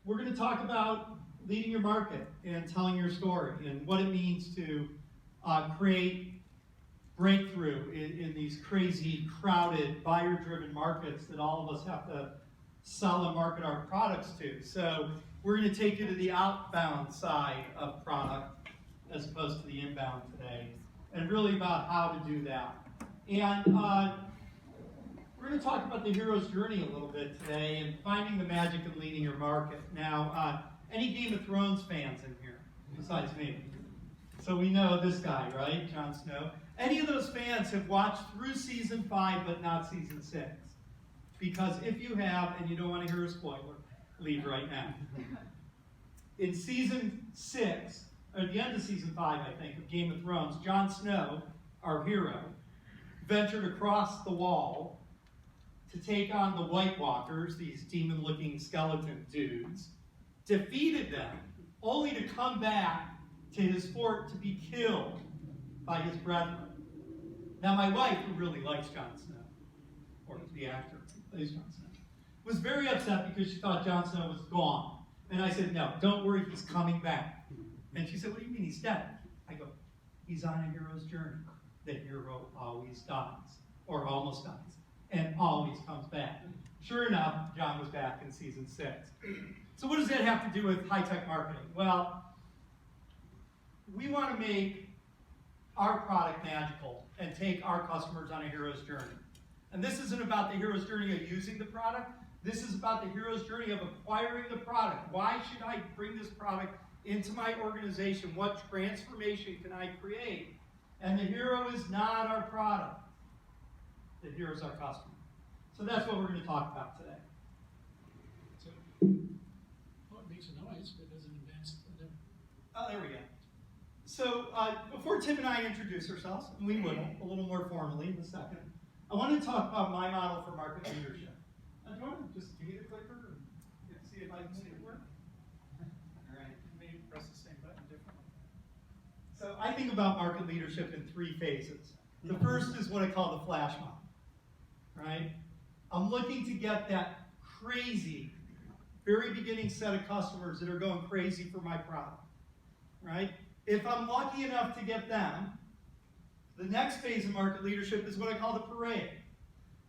we're going to talk about leading your market and telling your story and what it means to create breakthrough in these crazy, crowded, buyer-driven markets that all of us have to sell and market our products to. So we're going to take you to the outbound side of product as opposed to the inbound today, and really about how to do that. And we're going to talk about the hero's journey a little bit today and finding the magic in leading your market. Now, any Game of Thrones fans in here besides me? So we know this guy, right? Jon Snow. Any of those fans have watched through season 5 but not season 6? Because if you have and you don't want to hear a spoiler, leave right now. In season 6, or at the end of season 5, I think, of Game of Thrones, Jon Snow, our hero, ventured across the wall to take on the White Walkers, these demon-looking skeleton dudes, defeated them, only to come back to his fort to be killed by his brethren. Now, my wife, who really likes Jon Snow, or the actor who plays Jon Snow, was very upset because she thought Jon Snow was gone. And I said, no, don't worry, he's coming back. And she said, what do you mean he's dead? I go, he's on a hero's journey. The hero always dies, or almost dies, and always comes back. Sure enough, Jon was back in season 6. So what does that have to do with high-tech marketing? Well, we want to make our product magical and take our customers on a hero's journey. And this isn't about the hero's journey of using the product. This is about the hero's journey of acquiring the product. Why should I bring this product into my organization? What transformation can I create? And the hero is not our product. The hero is our customer. So that's what we're going to talk about today. So, well, it makes a noise, but it doesn't advance. Oh, there we go. So before Tim and I introduce ourselves, and we will a little more formally in a second, I want to talk about my model for market leadership. Do you want to just give me the clicker and see if I can see it work? All right. Maybe press the same button differently. So I think about market leadership in 3 phases. The first is what I call the flash mob, right? I'm looking to get that crazy, very beginning set of customers that are going crazy for my product, right? If I'm lucky enough to get them, the next phase of market leadership is what I call the parade.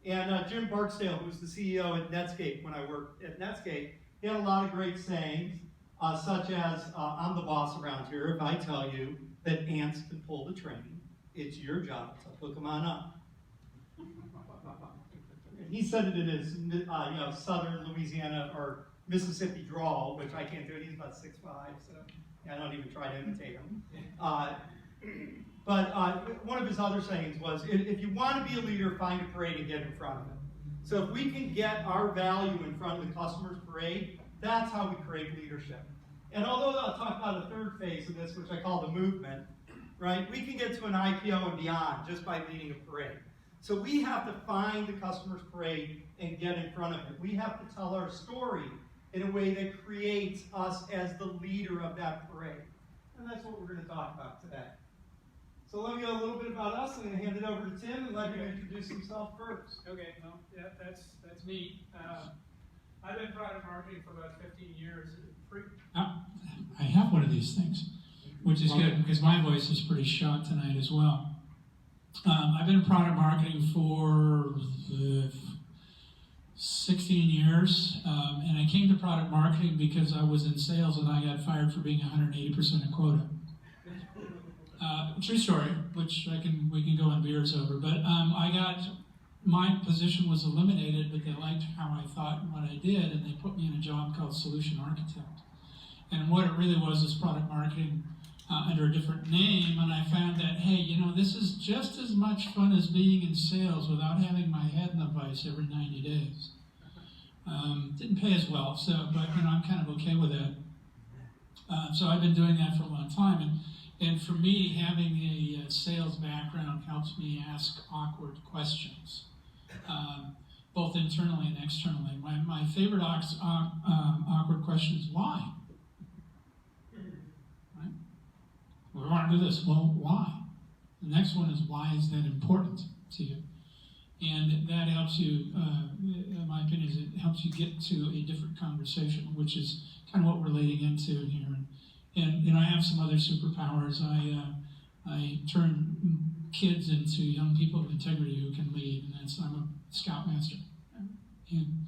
And Jim Barksdale, who's the CEO at Netscape when I worked at Netscape, he had a lot of great sayings, such as, I'm the boss around here. If I tell you that ants can pull the train, it's your job to hook them on up. And he said it in his southern Louisiana or Mississippi drawl, which I can't do it. He's about 6'5", so I don't even try to imitate him. But one of his other sayings was, if you want to be a leader, find a parade and get in front of it. So if we can get our value in front of the customer's parade, that's how we create leadership. And although I'll talk about a third phase of this, which I call the movement, right? We can get to an IPO and beyond just by leading a parade. So we have to find the customer's parade and get in front of it. We have to tell our story in a way that creates us as the leader of that parade. And that's what we're going to talk about today. So let me go a little bit about us. I'm going to hand it over to Tim and let him introduce himself first. Okay, well, yeah, that's me. I've been product marketing for about 15 years. I have one of these things, which is good because my voice is pretty shot tonight as well. I've been in product marketing for 16 years, and I came to product marketing because I was in sales and I got fired for being 180% of quota. True story, which we can go on beers over. But my position was eliminated, but they liked how I thought and what I did, and they put me in a job called solution architect. And what it really was is product marketing under a different name, and I found that, hey, this is just as much fun as being in sales without having my head in the vice every 90 days. Didn't pay as well, but I'm kind of okay with that. So I've been doing that for a long time, and for me, having a sales background helps me ask awkward questions, both internally and externally. My favorite awkward question is why? Right? We want to do this. Well, why? The next one is, why is that important to you? And that helps you, in my opinion, is it helps you get to a different conversation, which is kind of what we're leading into here. And I have some other superpowers. I turn kids into young people of integrity who can lead, and I'm a scoutmaster and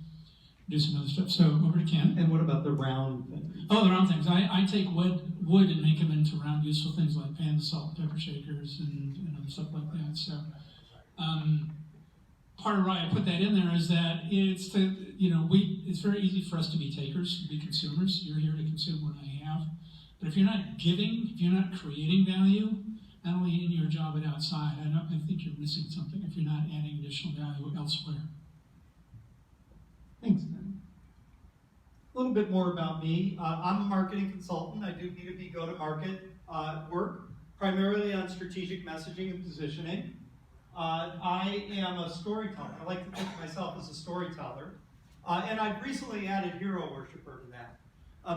do some other stuff. So over to Ken. And what about the round thing? Oh, the round things. I take wood and make them into round useful things like panda salt and pepper shakers and other stuff like that. So part of why I put that in there is that it's it's very easy for us to be takers, to be consumers. You're here to consume what I have. But if you're not giving, if you're not creating value, not only in your job but outside, I think you're missing something if you're not adding additional value elsewhere. Thanks, Ben. A little bit more about me. I'm a marketing consultant. I do B2B go-to-market work, primarily on strategic messaging and positioning. I am a storyteller. I like to think of myself as a storyteller. And I've recently added hero worshiper to that.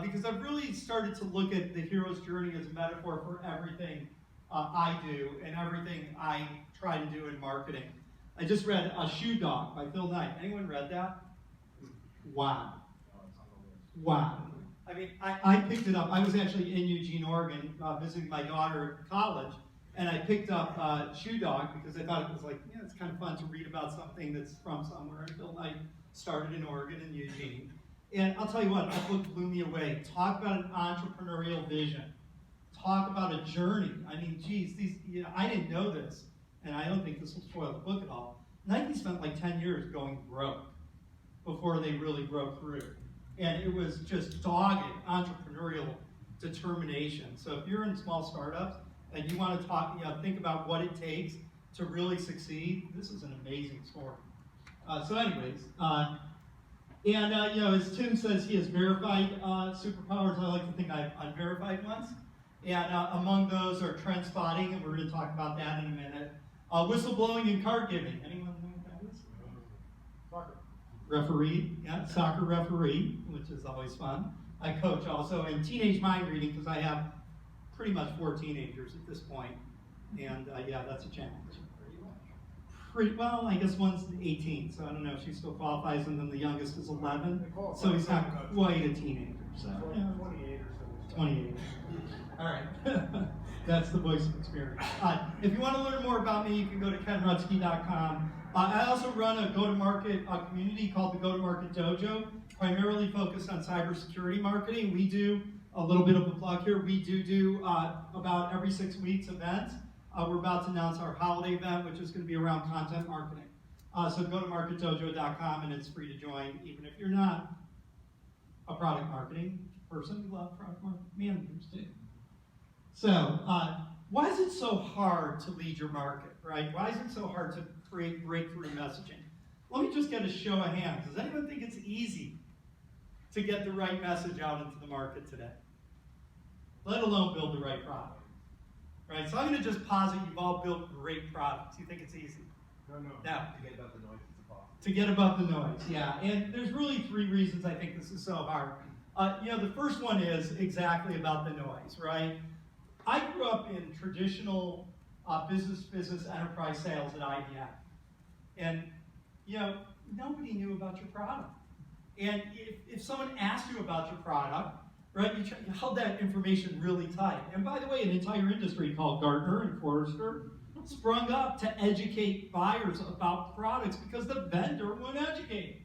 Because I've really started to look at the hero's journey as a metaphor for everything I do and everything I try to do in marketing. I just read A Shoe Dog by Phil Knight. Anyone read that? Wow. Wow. I mean, I picked it up. I was actually in Eugene, Oregon, visiting my daughter at college, and I picked up Shoe Dog because I thought it was like, yeah, it's kind of fun to read about something that's from somewhere. And Phil Knight started in Oregon and Eugene. And I'll tell you what, that book blew me away. Talk about an entrepreneurial vision. Talk about a journey. I mean, geez, I didn't know this, and I don't think this will spoil the book at all. Nike spent like 10 years going broke before they really broke through. And it was just dogged entrepreneurial determination. So if you're in small startups and you want to think about what it takes to really succeed, this is an amazing story. So anyways, as Tim says, he has verified superpowers. I like to think I've unverified ones. And among those are trend spotting, and we're going to talk about that in a minute. Whistleblowing and card giving. Anyone know what that is? Soccer. Referee, yeah, soccer referee, which is always fun. I coach also, and teenage mind reading, because I have pretty much 4 teenagers at this point. And that's a challenge. Pretty well, I guess one's 18, so I don't know if she still qualifies, and then the youngest is 11, so he's not quite a teenager. So 28 or so. 28. All right, that's the voice of experience. If you want to learn more about me, you can go to kenrutsky.com. I also run a go-to-market community called the Go-to-Market Dojo, primarily focused on cybersecurity marketing. We do a little bit of a plug here. We do about every 6 weeks events. We're about to announce our holiday event, which is going to be around content marketing. So go to marketdojo.com, and it's free to join, even if you're not a product marketing person. We love product marketing managers too. So why is it so hard to lead your market, right? Why is it so hard to create breakthrough messaging? Let me just get a show of hands. Does anyone think it's easy to get the right message out into the market today? Let alone build the right product. Right, so I'm going to just posit you've all built great products. You think it's easy? No. Now, To get above the noise, it's impossible. to get above the noise, yeah. And there's really 3 reasons I think this is so hard. The first one is exactly about the noise, right? I grew up in traditional business enterprise sales at IBM. And, nobody knew about your product. And if someone asked you about your product, right, you held that information really tight. And by the way, an entire industry called Gartner and Forrester sprung up to educate buyers about products because the vendor wouldn't educate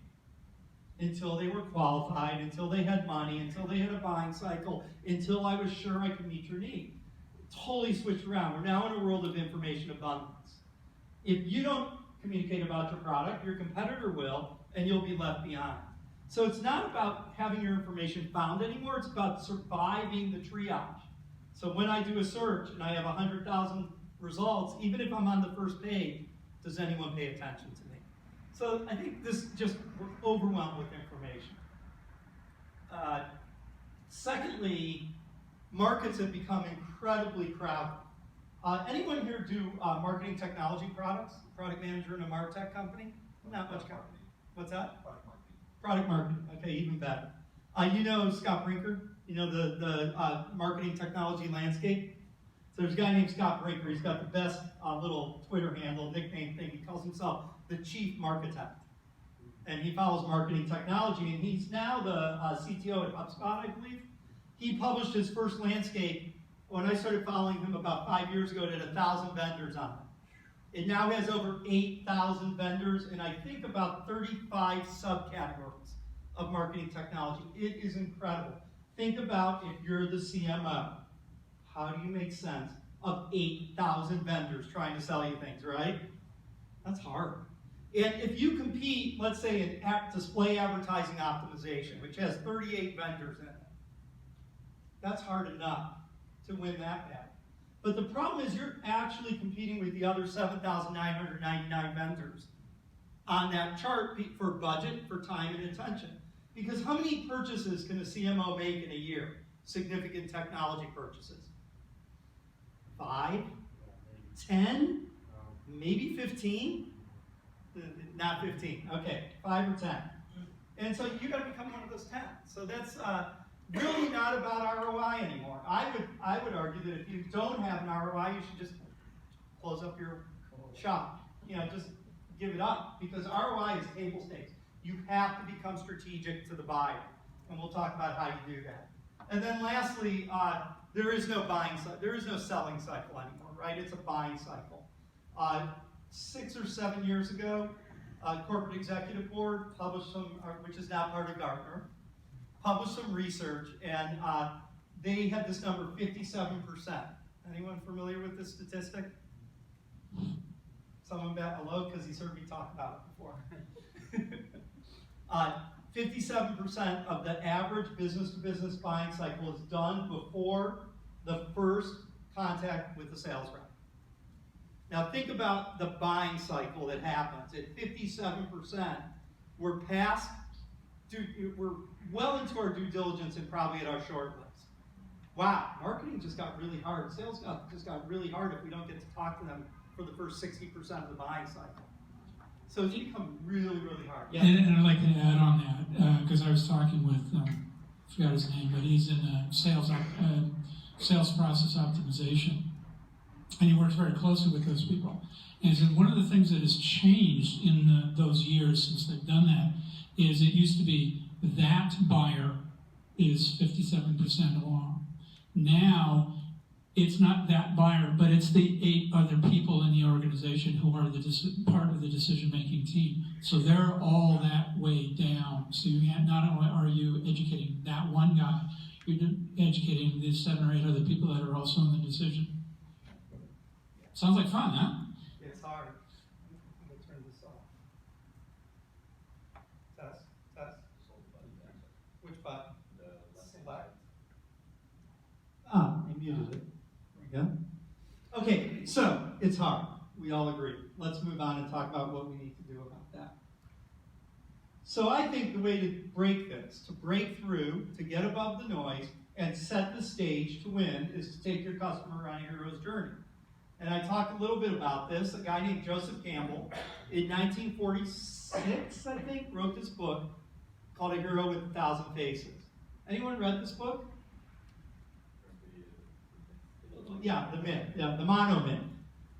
until they were qualified, until they had money, until they had a buying cycle, until I was sure I could meet your need. Totally switched around. We're now in a world of information abundance. If you don't communicate about your product, your competitor will, and you'll be left behind. So it's not about having your information found anymore, it's about surviving the triage. So when I do a search and I have 100,000 results, even if I'm on the first page, does anyone pay attention to me? So I think we're overwhelmed with information. Secondly, markets have become incredibly crowded. Anyone here do marketing technology products? Product manager in a MarTech company? Not much company. What's that? Product marketing, okay, even better. Scott Brinker, the marketing technology landscape. So there's a guy named Scott Brinker. He's got the best little Twitter handle, nickname thing. He calls himself the Chief Marketect. And he follows marketing technology, and he's now the CTO at HubSpot, I believe. He published his first landscape when I started following him about 5 years ago. It had 1,000 vendors on it. It now has over 8,000 vendors, and I think about 35 subcategories of marketing technology. It is incredible. Think about if you're the CMO. How do you make sense of 8,000 vendors trying to sell you things, right? That's hard. And if you compete, let's say, in display advertising optimization, which has 38 vendors in it, that's hard enough to win that battle. But the problem is you're actually competing with the other 7,999 vendors on that chart for budget, for time, and attention. Because how many purchases can a CMO make in a year? Significant technology purchases. 5? 10? Maybe 15? Not 15. Okay, 5 or 10. And so you got to become one of those 10. So that's really not about ROI anymore. I would argue that if you don't have an ROI, you should just close up your shop. Just give it up, because ROI is table stakes. You have to become strategic to the buyer, and we'll talk about how you do that. And then lastly, there is no selling cycle anymore, right? It's a buying cycle. 6 or 7 years ago, Corporate Executive Board published some, which is now part of Gartner, published some research, and they had this number 57%. Anyone familiar with this statistic? Someone bat hello, because he's heard me talk about it before. 57% of the average business-to-business buying cycle is done before the first contact with the sales rep. Now think about the buying cycle that happens. At 57%, we're well into our due diligence and probably at our short list. Wow, marketing just got really hard. Sales just got really hard if we don't get to talk to them for the first 60% of the buying cycle. So it's become really, really hard. Yeah. And I'd like to add on that, because I was talking with, I forgot his name, but he's in sales process optimization. And he works very closely with those people. And he said one of the things that has changed in those years since they've done that is it used to be that buyer is 57% along. Now, it's not that buyer, but it's the 8 other people in the organization who are part of the decision-making team. So they're all that way down. So not only are you educating that one guy, you're educating the 7 or 8 other people that are also in the decision. Sounds like fun, huh? It's hard. I'm going to turn this off. Test. Which button? Select. I muted it. There we go. Okay, so it's hard. We all agree. Let's move on and talk about what we need to do about that. So I think the way to break this, to break through, to get above the noise, and set the stage to win is to take your customer on a hero's journey. And I talked a little bit about this. A guy named Joseph Campbell, in 1946, I think, wrote this book called A Hero with 1,000 Faces. Anyone read this book? Yeah, the myth, the monomyth.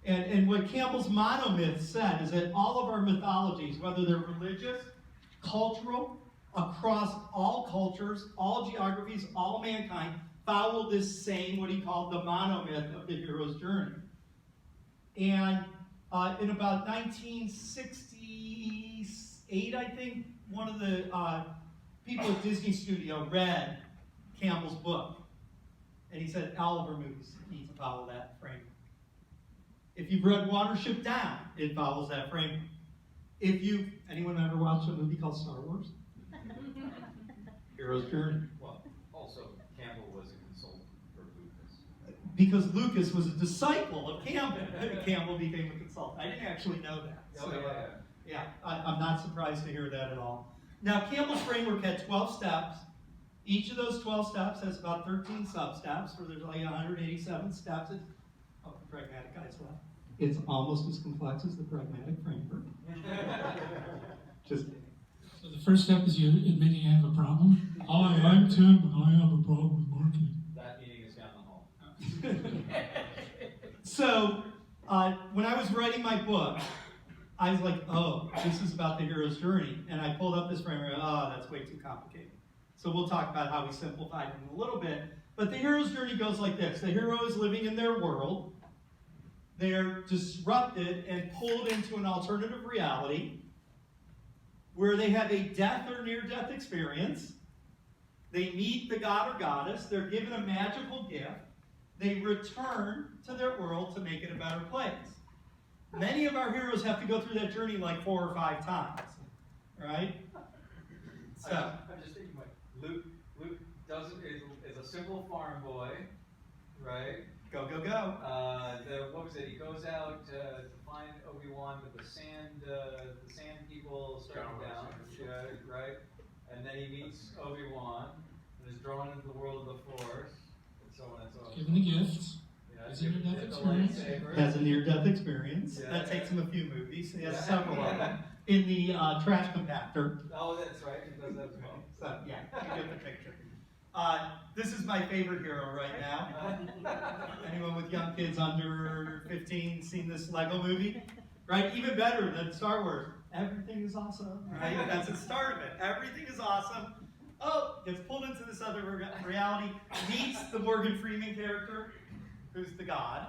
And what Campbell's monomyth said is that all of our mythologies, whether they're religious, cultural, across all cultures, all geographies, all mankind, follow this same, what he called the monomyth of the hero's journey. And in about 1968, I think, one of the people at Disney Studio read Campbell's book. And he said, all of our movies need to follow that framework. If you've read Watership Down, it follows that framework. Anyone ever watched a movie called Star Wars? Hero's Journey. Well, also, Campbell was a consultant for Lucas. Because Lucas was a disciple of Campbell. Campbell became a consultant. I didn't actually know that. So, I'm not surprised to hear that at all. Now, Campbell's framework had 12 steps. Each of those 12 steps has about 13 sub-steps, so there's like 187 steps. The pragmatic guys left. It's almost as complex as the pragmatic framework. Just kidding. So the first step is you admitting you have a problem. I'm Tim, and I have a problem with marketing. That meeting is down the hall. So, when I was writing my book, I was like, oh, this is about the hero's journey. And I pulled up this framework, oh, that's way too complicated. So we'll talk about how we simplified it in a little bit. But the hero's journey goes like this. The hero is living in their world. They're disrupted and pulled into an alternative reality where they have a death or near-death experience. They meet the god or goddess. They're given a magical gift. They return to their world to make it a better place. Many of our heroes have to go through that journey like 4 or 5 times, right? So I'm just thinking, like, Luke is a simple farm boy, right? Go. What was it? He goes out to find Obi-Wan, but the sand people start him down, right? And then he meets Obi-Wan and is drawn into the world of the Force, and so on and so on. Given the gifts. Yeah, Is it your death the experience? lightsaber. has a near-death experience. Yeah. That takes him a few movies. He has Yeah. several of them in the trash compactor. Oh, that's right. He does that as well. So yeah, you get the picture. This is my favorite hero right now. Anyone with young kids under 15 seen this Lego movie? Right? Even better than Star Wars. Everything is awesome, right? That's the start of it. Everything is awesome. Oh, gets pulled into this other reality, meets the Morgan Freeman character, who's the god,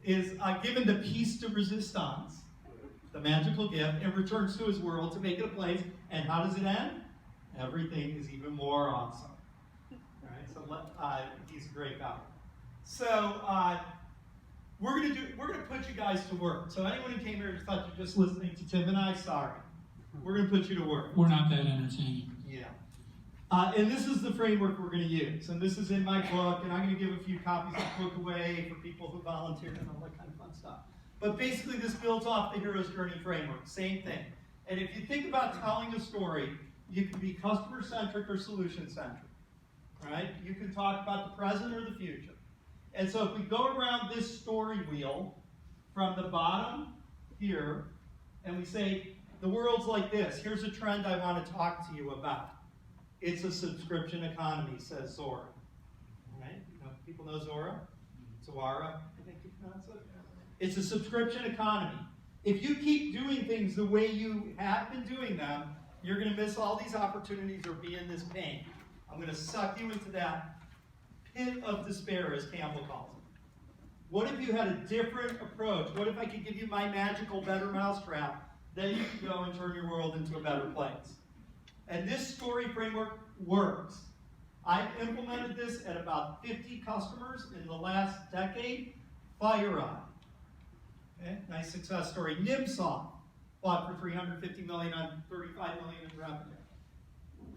is given the piece de resistance, the magical gift, and returns to his world to make it a place. And how does it end? Everything is even more awesome. All right, so he's a great guy. So we're gonna put you guys to work. So anyone who came here and thought you're just listening to Tim and I, sorry. We're gonna put you to work. We're not that entertaining. Yeah. And this is the framework we're going to use. And this is in my book, and I'm going to give a few copies of the book away for people who volunteered and all that kind of fun stuff. But basically, this builds off the hero's journey framework. Same thing. And if you think about telling a story, you can be customer-centric or solution-centric. Right? You can talk about the present or the future. And so if we go around this story wheel from the bottom here, and we say, the world's like this. Here's a trend I want to talk to you about. It's a subscription economy, says Zora. Right? People know Zora? Zoara, I think you pronounce it. It's a subscription economy. If you keep doing things the way you have been doing them, you're going to miss all these opportunities or be in this pain. I'm going to suck you into that pit of despair, as Campbell calls it. What if you had a different approach? What if I could give you my magical better mousetrap? Then you could go and turn your world into a better place. And this story framework works. I've implemented this at about 50 customers in the last decade. FireEye. Okay, nice success story. Nimsoft bought for $350 million on $35 million in revenue.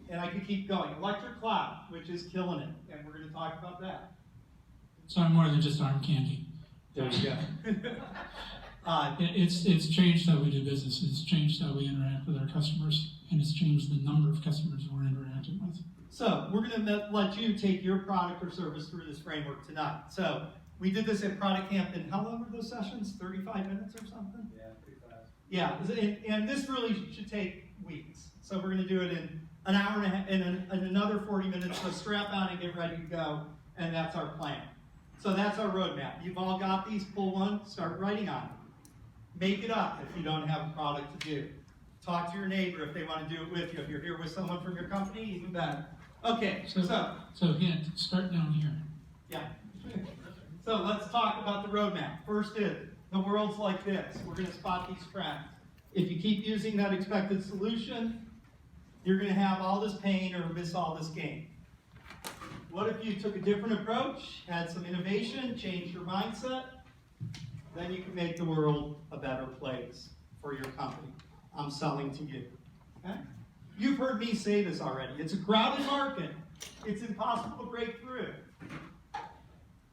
And I could keep going. Electric Cloud, which is killing it, and we're going to talk about that. So I'm more than just arm candy. There you go. It's changed how we do business. It's changed how we interact with our customers, and it's changed the number of customers we're interacting with. So we're going to let you take your product or service through this framework tonight. So we did this at Product Camp, and how long were those sessions? 35 minutes or something? Yeah, pretty fast. Yeah, and this really should take weeks. So we're going to do it in an hour and a half, in another 40 minutes. So strap on and get ready to go, and that's our plan. So that's our roadmap. You've all got these. Pull one, start writing on it. Make it up if you don't have a product to do. Talk to your neighbor if they want to do it with you. If you're here with someone from your company, even better. Okay, So hint, start down here. yeah. So let's talk about the roadmap. First is, the world's like this. We're going to spot these trends. If you keep using that expected solution, you're going to have all this pain or miss all this gain. What if you took a different approach, had some innovation, changed your mindset? Then you can make the world a better place for your company. I'm selling to you. Okay? You've heard me say this already. It's a crowded market. It's impossible to break through.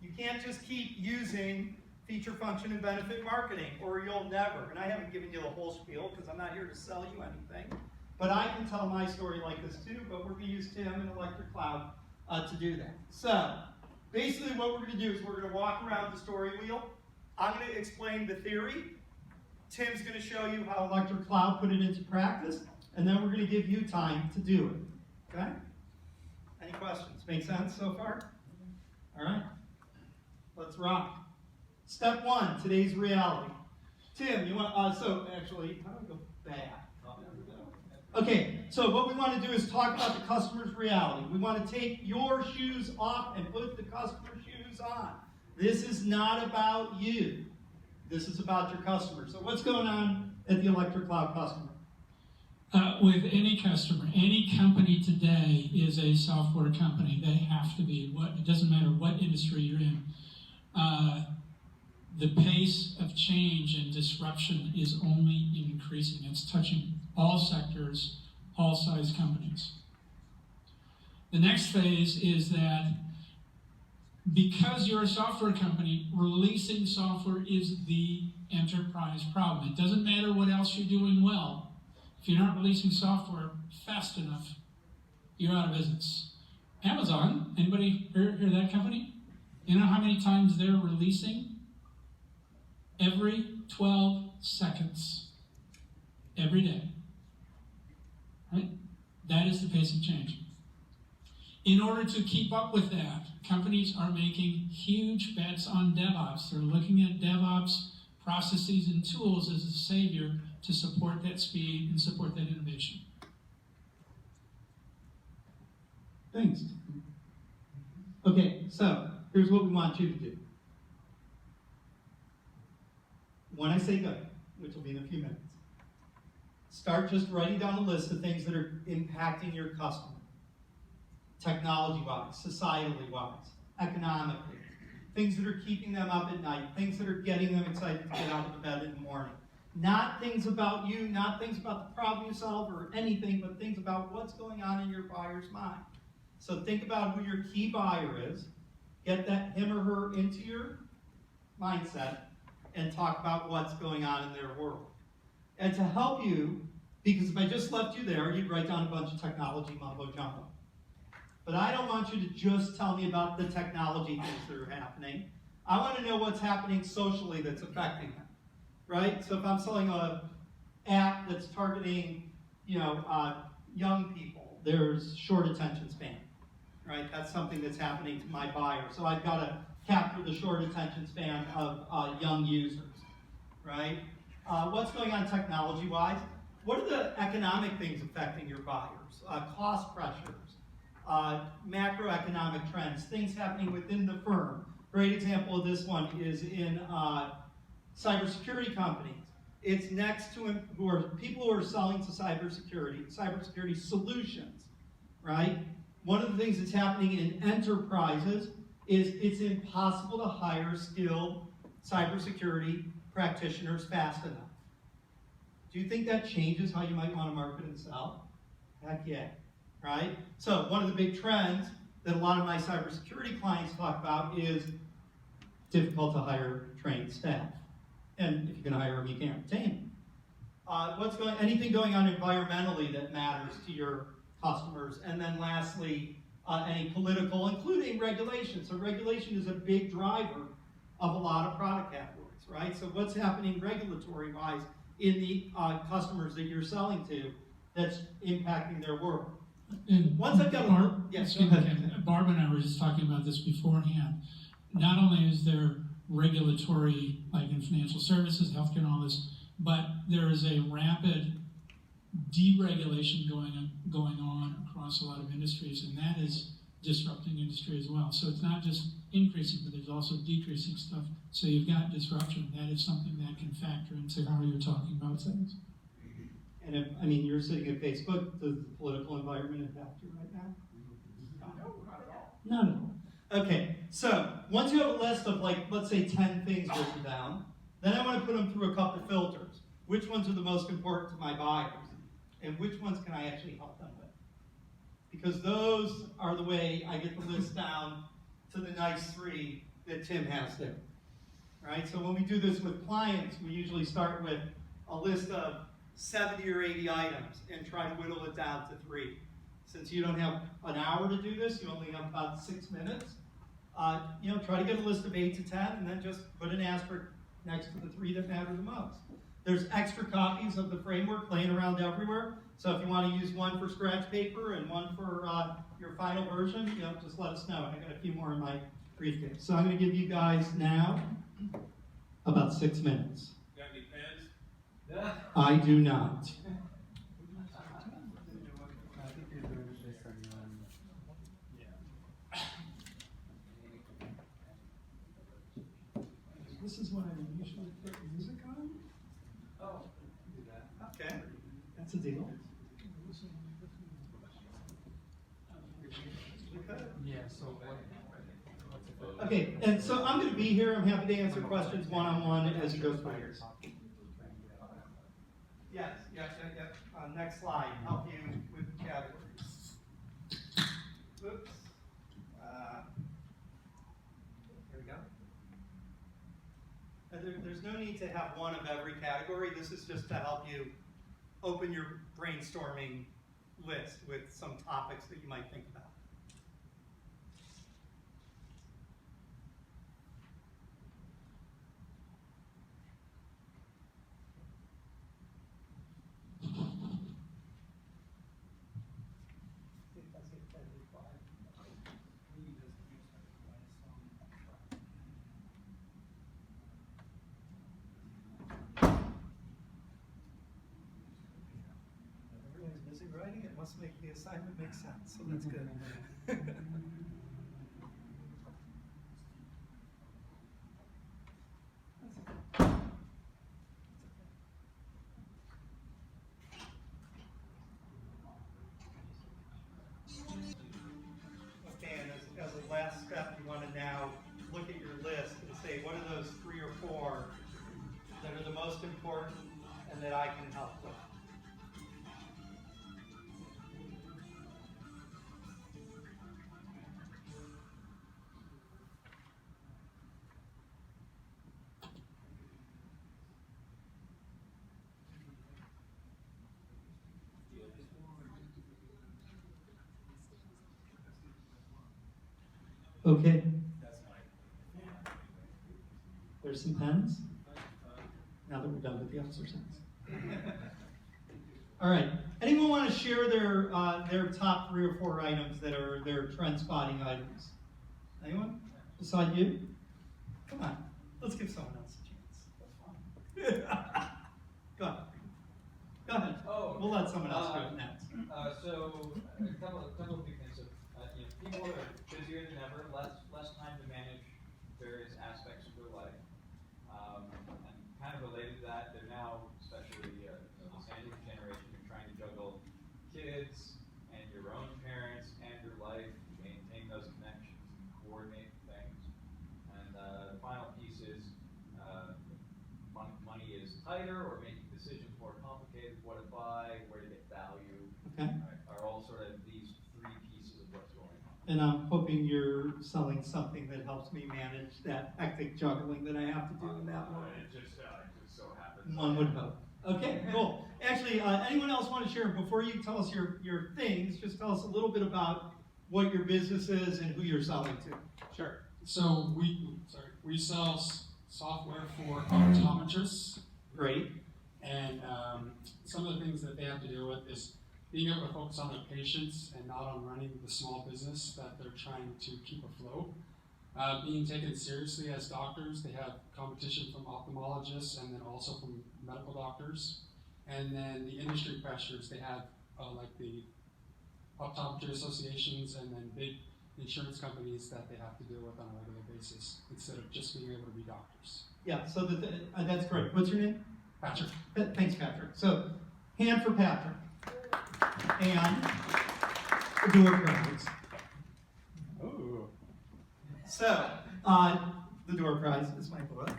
You can't just keep using feature, function, and benefit marketing, or you'll never. And I haven't given you the whole spiel because I'm not here to sell you anything. But I can tell my story like this too, but we're going to use Tim and Electric Cloud to do that. So basically what we're going to do is we're going to walk around the story wheel. I'm going to explain the theory. Tim's going to show you how Electric Cloud put it into practice, and then we're going to give you time to do it. Okay? Any questions? Make sense so far? All right. Let's rock. Step one, today's reality. Tim, you want, so actually, how do I go back? Okay, so what we want to do is talk about the customer's reality. We want to take your shoes off and put the customer's shoes on. This is not about you. This is about your customer. So what's going on at the Electric Cloud customer? With any customer, any company today is a software company. They have to be. It doesn't matter what industry you're in. The pace of change and disruption is only increasing. It's touching all sectors, all size companies. The next phase is that because you're a software company, releasing software is the enterprise problem. It doesn't matter what else you're doing well. If you're not releasing software fast enough, you're out of business. Amazon, anybody hear that company? You know how many times they're releasing? Every 12 seconds. Every day. Right? That is the pace of change. In order to keep up with that, companies are making huge bets on DevOps. They're looking at DevOps processes and tools as a savior to support that speed and support that innovation. Thanks. Okay, so here's what we want you to do. When I say go, which will be in a few minutes, start just writing down a list of things that are impacting your customer. Technology-wise, societally-wise, economically. Things that are keeping them up at night, things that are getting them excited to get out of bed in the morning. Not things about you, not things about the problem you solve or anything, but things about what's going on in your buyer's mind. So think about who your key buyer is, get that him or her into your mindset, and talk about what's going on in their world. And to help you, because if I just left you there, you'd write down a bunch of technology mumbo jumbo. But I don't want you to just tell me about the technology things that are happening. I want to know what's happening socially that's affecting them, right? So if I'm selling an app that's targeting, young people, there's short attention span, right? That's something that's happening to my buyer. So I've got to capture the short attention span of young users, right? What's going on technology-wise? What are the economic things affecting your buyers? Cost pressures, macroeconomic trends, things happening within the firm. Great example of this one is in cybersecurity companies. It's next to people who are selling to cybersecurity solutions, right? One of the things that's happening in enterprises is it's impossible to hire skilled cybersecurity practitioners fast enough. Do you think that changes how you might want to market and sell? Heck yeah, right? So one of the big trends that a lot of my cybersecurity clients talk about is difficult to hire trained staff. And if you can hire them, you can't retain them. Anything going on environmentally that matters to your customers? And then lastly, any political, including regulation. So regulation is a big driver of a lot of product categories, right? So what's happening regulatory-wise in the customers that you're selling to that's impacting their work? And once I've got Barb and I were just talking about this beforehand. Not only is there regulatory, like in financial services, healthcare, and all this, but there is a rapid deregulation going on across a lot of industries, and that is disrupting industry as well. So it's not just increasing, but there's also decreasing stuff. So you've got disruption. That is something that can factor into how you're talking about things. And you're sitting at Facebook. Does the political environment impact you right now? No, not at all. Not at all. Okay, so once you have a list of, let's say 10 things written down, then I want to put them through a couple filters. Which ones are the most important to my buyers? And which ones can I actually help them with? Because those are the way I get the list down to the nice 3 that Tim has there. Right? So when we do this with clients, we usually start with a list of 70 or 80 items and try to whittle it down to 3. Since you don't have an hour to do this, you only have about 6 minutes. Try to get a list of 8 to 10 and then just put an asterisk next to the 3 that matter the most. There's extra copies of the framework laying around everywhere. So if you want to use one for scratch paper and one for your final version, just let us know. I got a few more in my briefcase. So I'm going to give you guys now About 6 minutes. Got any pens? I do not. This is what I would usually put music on. Oh, do that. Okay, that's a deal. Yeah, so Okay, and so I'm going to be here. I'm happy to answer questions one-on-one as it goes through here. Yes. Next slide. Help you with categories. Oops. There we go. There's no need to have one of every category. This is just to help you open your brainstorming list with some topics that you might think about. Everyone's busy writing, it must make the assignment make sense, so that's good. Okay, and as a last step, you want to now look at your list and say, what are those 3 or 4 that are the most important and that I can help with? Okay. There's some pens. Now that we're done with the exercise. All right. Anyone want to share their top 3 or 4 items that are their trend spotting items? Anyone? Beside you? Come on. Let's give someone else a chance. That's fine. Go ahead. Go ahead. Oh, We'll let someone else do it next. So a couple of big things. People are busier than ever, less time to manage various aspects of their life. And kind of related to that, they're now, especially the sandwich generation, you're trying to juggle kids and your own parents and your life, maintain those connections, and coordinate things. And the final piece is money is tighter or making decisions more complicated, what to buy, where to get value, Okay. are all sort of these 3 pieces of what's going on. And I'm hoping you're selling something that helps me manage that hectic juggling that I have to do in that world. It just so happens. One would hope. Okay, cool. Actually, anyone else want to share, before you tell us your things, just tell us a little bit about what your business is and who you're selling to. Sure. So we sell software for optometrists, Great. and some of the things that they have to deal with is being able to focus on their patients and not on running the small business that they're trying to keep afloat. Being taken seriously as doctors, they have competition from ophthalmologists and then also from medical doctors. And then the industry pressures, they have like the optometry associations and then big insurance companies that they have to deal with on a regular basis instead of just being able to be doctors. Yeah, so that's great. What's your name? Patrick. Thanks, Patrick. So, hand for Patrick. And the door prize. Oh. So, the door prize is my book.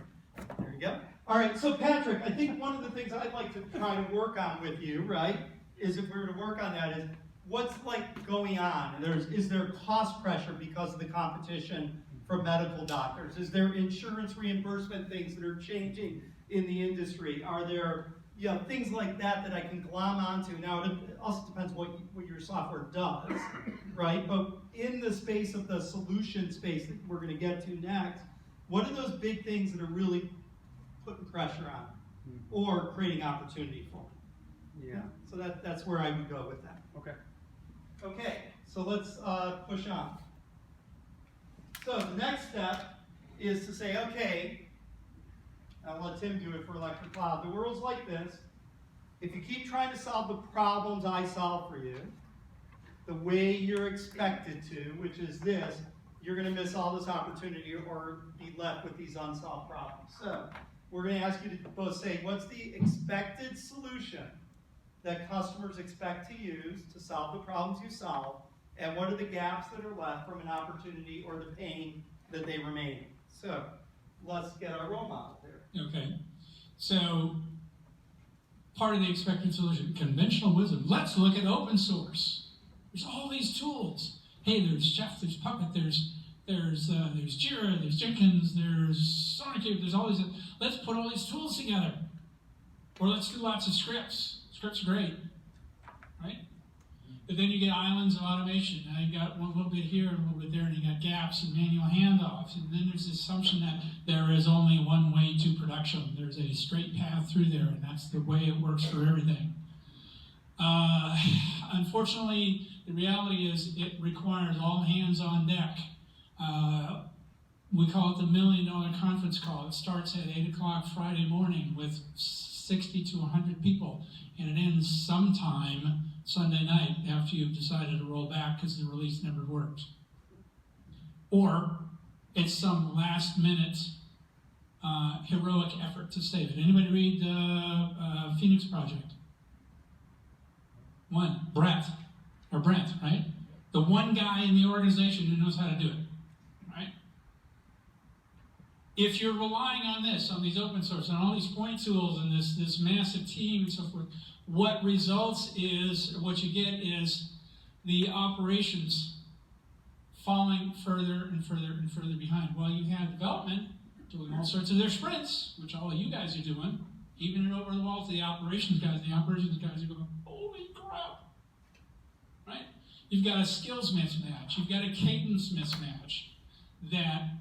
There you go. All right, so Patrick, I think one of the things I'd like to try to work on with you, right, is if we were to work on that, is what's like going on? Is there cost pressure because of the competition from medical doctors? Is there insurance reimbursement things that are changing in the industry? Are there things like that I can glom onto? Now, it also depends what your software does, right? But in the space of the solution space that we're going to get to next, what are those big things that are really putting pressure on or creating opportunity for them? Yeah. So that's where I would go with that. Okay. Okay, so let's push on. So the next step is to say, okay, I'll let Tim do it for Electric Cloud. The world's like this. If you keep trying to solve the problems I solve for you, the way you're expected to, which is this, you're going to miss all this opportunity or be left with these unsolved problems. So we're going to ask you to both say, what's the expected solution that customers expect to use to solve the problems you solve, and what are the gaps that are left from an opportunity or the pain that they remain? So let's get our role model here. Okay, so part of the expected solution, conventional wisdom. Let's look at open source. There's all these tools. Hey, there's Chef, there's Puppet, there's Jira, there's Jenkins, there's SonarQube, there's all these. Let's put all these tools together. Or let's do lots of scripts. Scripts are great, right? But then you get islands of automation. Now you've got one little bit here and a little bit there, and you got gaps and manual handoffs. And then there's this assumption that there is only one way to production. There's a straight path through there, and that's the way it works for everything. Unfortunately, the reality is it requires all hands on deck. We call it the $1 million conference call. It starts at 8 o'clock Friday morning with 60 to 100 people, and it ends sometime Sunday night after you've decided to roll back because the release never worked. Or it's some last minute heroic effort to save it. Anybody read Phoenix Project? One, Brent, right? The one guy in the organization who knows how to do it, right? If you're relying on this, on these open source, on all these point tools and this massive team and so forth, what results is, what you get is the operations falling further and further and further behind. While you have development doing all sorts of their sprints, which all of you guys are doing, even over the wall to the operations guys are going, holy crap, right? You've got a skills mismatch. You've got a cadence mismatch that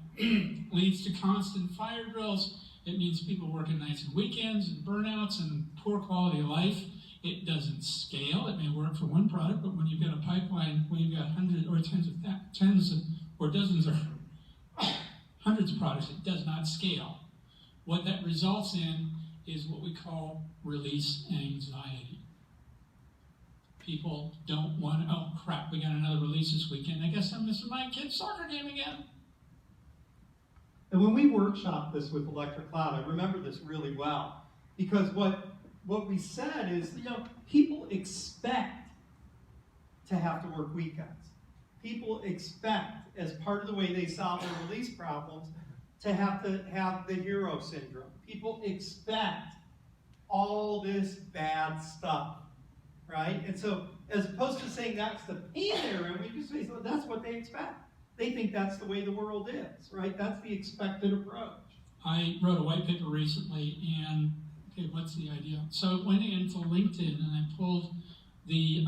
leads to constant fire drills. It means people working nights and weekends and burnouts and poor quality of life. It doesn't scale. It may work for one product, but when you've got a pipeline, when you've got hundreds or tens of, or dozens or hundreds of products, it does not scale. What that results in is what we call release anxiety. People don't want, oh crap, we got another release this weekend. I guess I'm missing my kid's soccer game again. And when we workshopped this with Electric Cloud, I remember this really well, because what we said is, people expect to have to work weekends. People expect, as part of the way they solve their release problems, to have the hero syndrome. People expect all this bad stuff, right? And so, as opposed to saying that's the pain they're in, we just say, so that's what they expect. They think that's the way the world is, right? That's the expected approach. I wrote a white paper recently, and okay, what's the idea? So I went into LinkedIn and I pulled the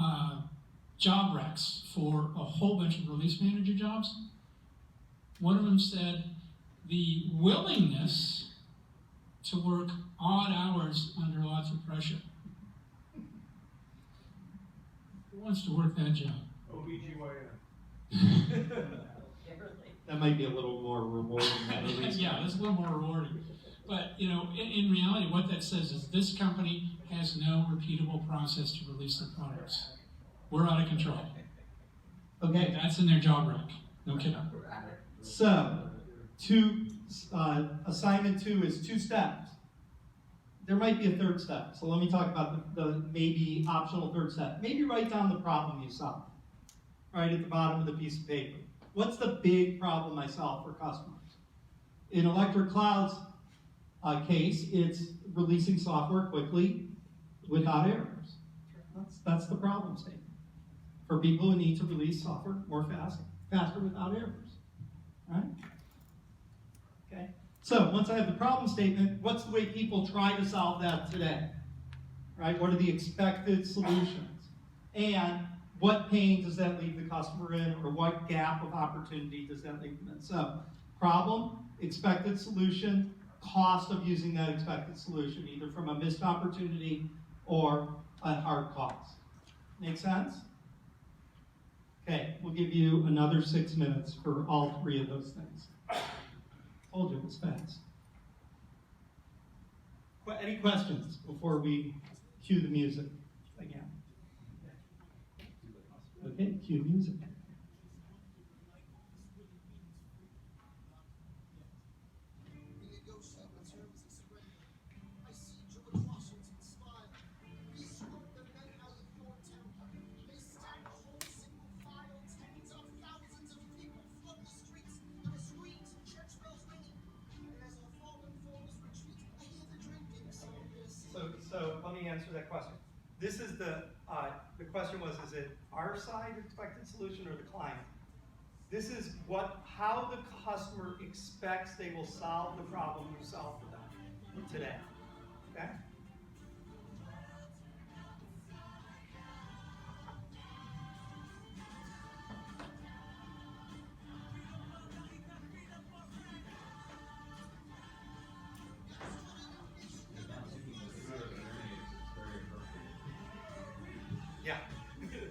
job recs for a whole bunch of release manager jobs. One of them said the willingness to work odd hours under lots of pressure. Who wants to work that job? OBGYN. That might be a little more rewarding than release. Yeah, that's a little more rewarding. But in reality, what that says is this company has no repeatable process to release their products. We're out of control. Okay. That's in their job rec. No kidding. So, assignment 2 is 2 steps. There might be a third step. So let me talk about the maybe optional third step. Maybe write down the problem you solve, right at the bottom of the piece of paper. What's the big problem I solve for customers? In Electric Cloud's case, it's releasing software quickly without errors. That's the problem statement. For people who need to release software more faster without errors, right? Okay. So once I have the problem statement, what's the way people try to solve that today? Right? What are the expected solutions? And what pain does that leave the customer in, or what gap of opportunity does that leave them in? So, problem, expected solution, cost of using that expected solution, either from a missed opportunity or a hard cost. Make sense? Okay, we'll give you another 6 minutes for all 3 of those things. Told you it was fast. Any questions before we cue the music again? Okay, cue music. So let me answer that question. This is the question was, is it our side expected solution or the client? This is how the customer expects they will solve the problem you solve for them today, okay? Yeah. Okay.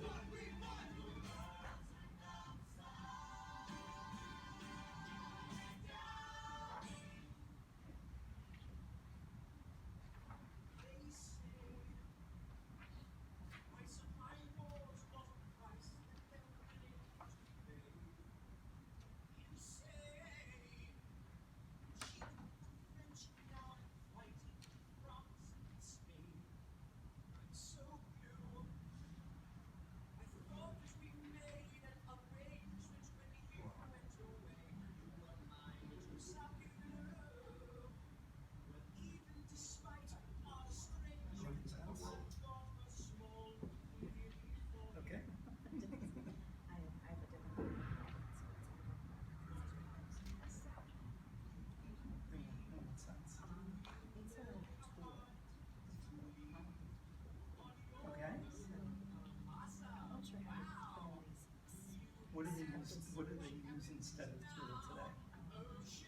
What do they use instead of tool today?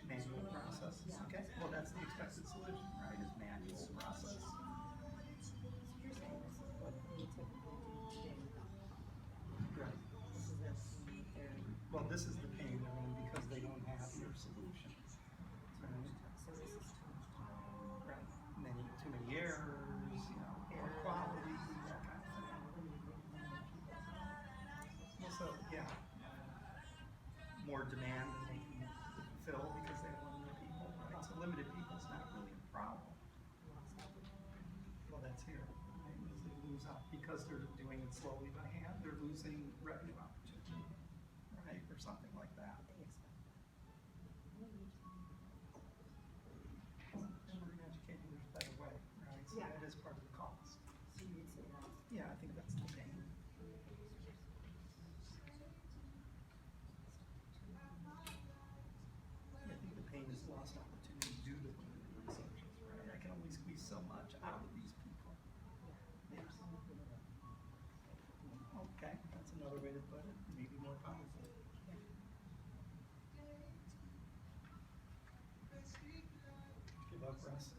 Manual process. Okay. Well, that's the expected solution, right? Is manual process. Right. Well, this is the pain they're in because they don't have your solution. Right. Too many errors, poor quality, that kind of thing. Well, so yeah, more demand than they can fulfill because they have limited people, right? So limited people is not really a problem. Well, that's here. Right? As they lose out because they're doing it slowly by hand, they're losing revenue opportunity, right, or something like that. Educating, there's a better way, right? So that is part of the cost. Yeah, I think that's the pain. I think the pain is lost opportunity due to limited resources, right? I can only squeeze so much out of these people. Yeah. Okay, that's another way to put it. Maybe more powerful. Give up, Russ.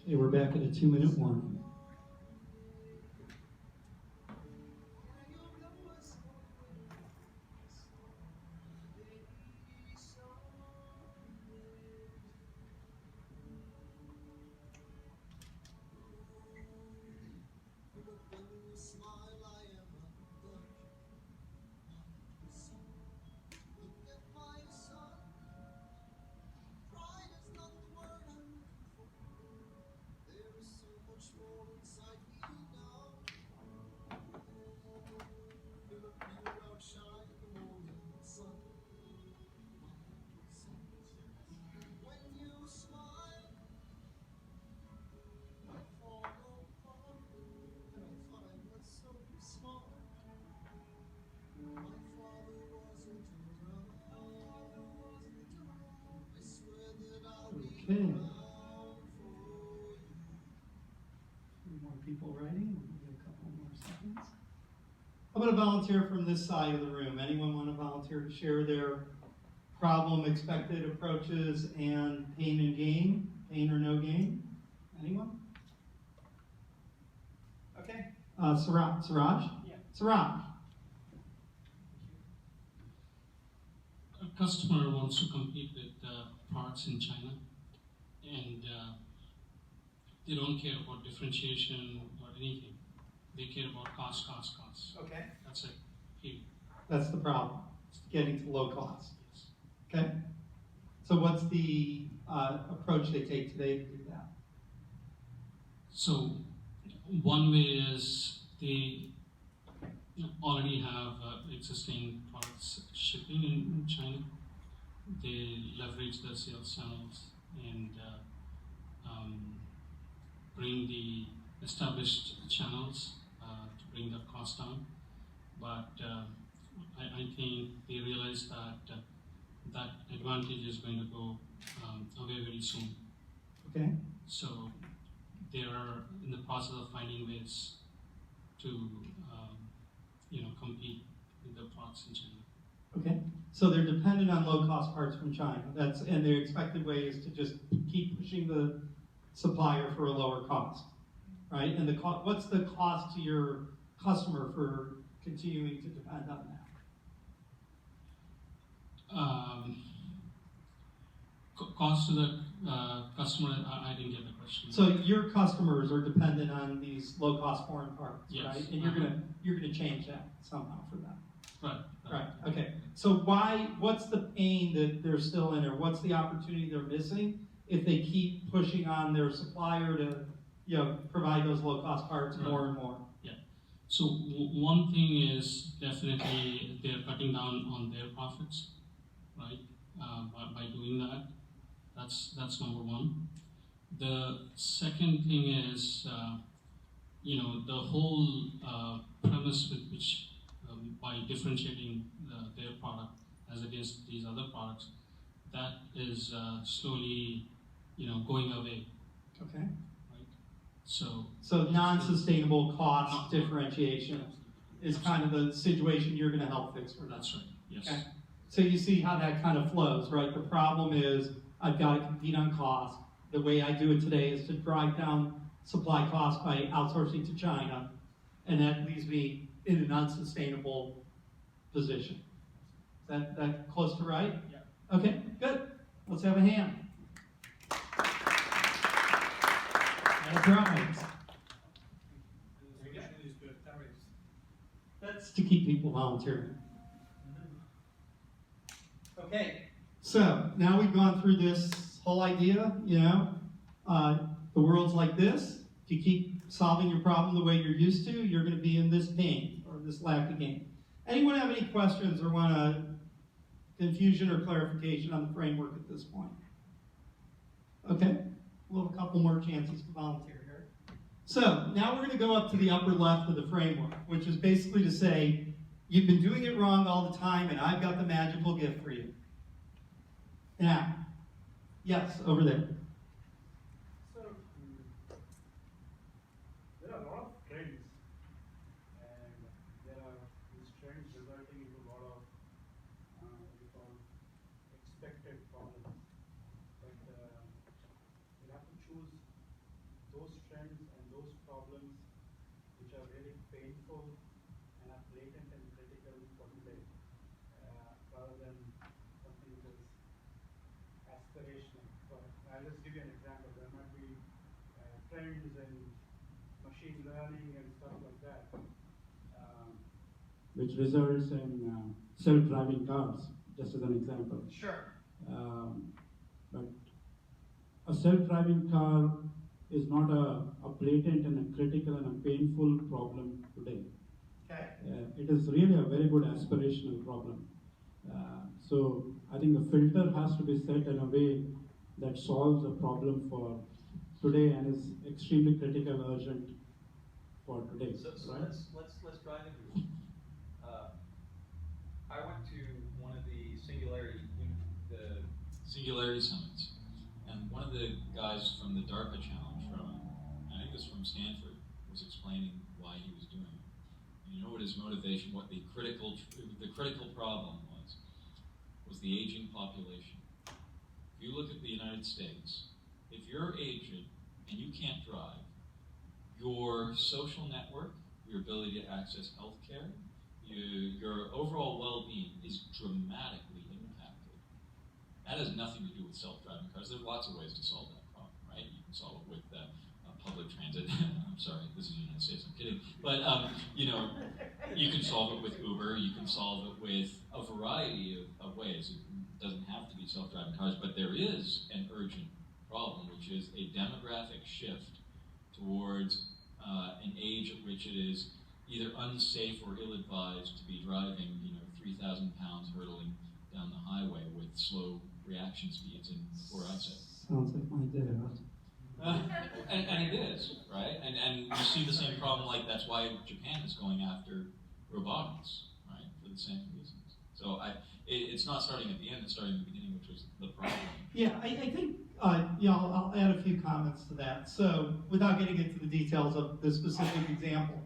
Okay, we're back at a 2-minute warning. Okay. people writing. We'll give it a couple more seconds. I'm going to volunteer from this side of the room. Anyone want to volunteer to share their problem, expected approaches, and pain and gain? Pain or no gain? Anyone? Okay. Siraj? Yeah. Siraj. A customer wants to compete with products in China, and they don't care about differentiation or anything. They care about cost. Okay. That's it. Period. That's the problem. Getting to low cost. Yes. Okay. So what's the approach they take today to do that? So one way is they already have existing products shipping in China. They leverage their sales channels and bring the established channels to bring the cost down. But I think they realize that that advantage is going to go away very soon. Okay. So they are in the process of finding ways to compete with the products in China. Okay. So they're dependent on low-cost parts from China. And their expected way is to just keep pushing the supplier for a lower cost, right? And what's the cost to your customer for continuing to depend on that? Cost to the customer, I didn't get the question. So your customers are dependent on these low-cost foreign parts, Yes. right? And you're gonna change that somehow for them. Right. Okay. So what's the pain that they're still in, or what's the opportunity they're missing if they keep pushing on their supplier to, provide those low-cost parts more and more? Yeah. So one thing is definitely they're cutting down on their profits, right? By doing that, that's number one. The second thing is, the whole premise with which by differentiating their product as against these other products, that is slowly, going away, Okay. right? So non-sustainable cost differentiation is kind of the situation you're going to help fix for them. that's right. Yes. Okay. So you see how that kind of flows, right? The problem is I've got to compete on cost. The way I do it today is to drive down supply costs by outsourcing to China, and that leaves me in an unsustainable position. Is that close to right? Yeah. Okay, good. Let's have a hand. That's right. That's to keep people volunteering. Okay, so now we've gone through this whole idea, the world's like this. If you keep solving your problem the way you're used to, you're going to be in this pain or this lack of gain. Anyone have any questions or want a confusion or clarification on the framework at this point? Okay, we'll have a couple more chances to volunteer here. So now we're going to go up to the upper left of the framework, which is basically to say, you've been doing it wrong all the time, and I've got the magical gift for you. Now, yes, over there. So, there are a lot of trends, and there are these trends resulting into a lot of what we call expected problems. But you have to choose those trends and those problems which are really painful and are blatant and critical for today, rather than something which is aspirational. So I'll just give you an example. There might be trends in machine learning and stuff like that, which results in self-driving cars, just as an example. Sure. But a self-driving car is not a blatant and a critical and a painful problem today. Okay. It is really a very good aspirational problem. So I think the filter has to be set in a way that solves a problem for today and is extremely critical, urgent for today. So right? let's drive into it. I went to one of the Singularity Summits, and one of the guys from the DARPA challenge, I think it was from Stanford, was explaining why he was doing it. And you know what his motivation, what the critical problem was the aging population. If you look at the United States, if you're aged and you can't drive, your social network, your ability to access health care, your overall well-being is dramatically impacted. That has nothing to do with self-driving cars. There are lots of ways to solve that problem, right? You can solve it with public transit. I'm sorry, this is the United States, I'm kidding. But, you know, you can solve it with Uber, you can solve it with a variety of ways. It doesn't have to be self-driving cars, but there is an urgent problem, which is a demographic shift towards an age at which it is either unsafe or ill-advised to be driving, 3,000 pounds hurtling down the highway with slow reaction speeds and poor eyesight. Sounds like my dad. And it is, right? And you see the same problem, like that's why Japan is going after robotics, right? For the same reasons. So it's not starting at the end, it's starting at the beginning, which was the problem. Yeah, I think, I'll add a few comments to that. So, without getting into the details of the specific example,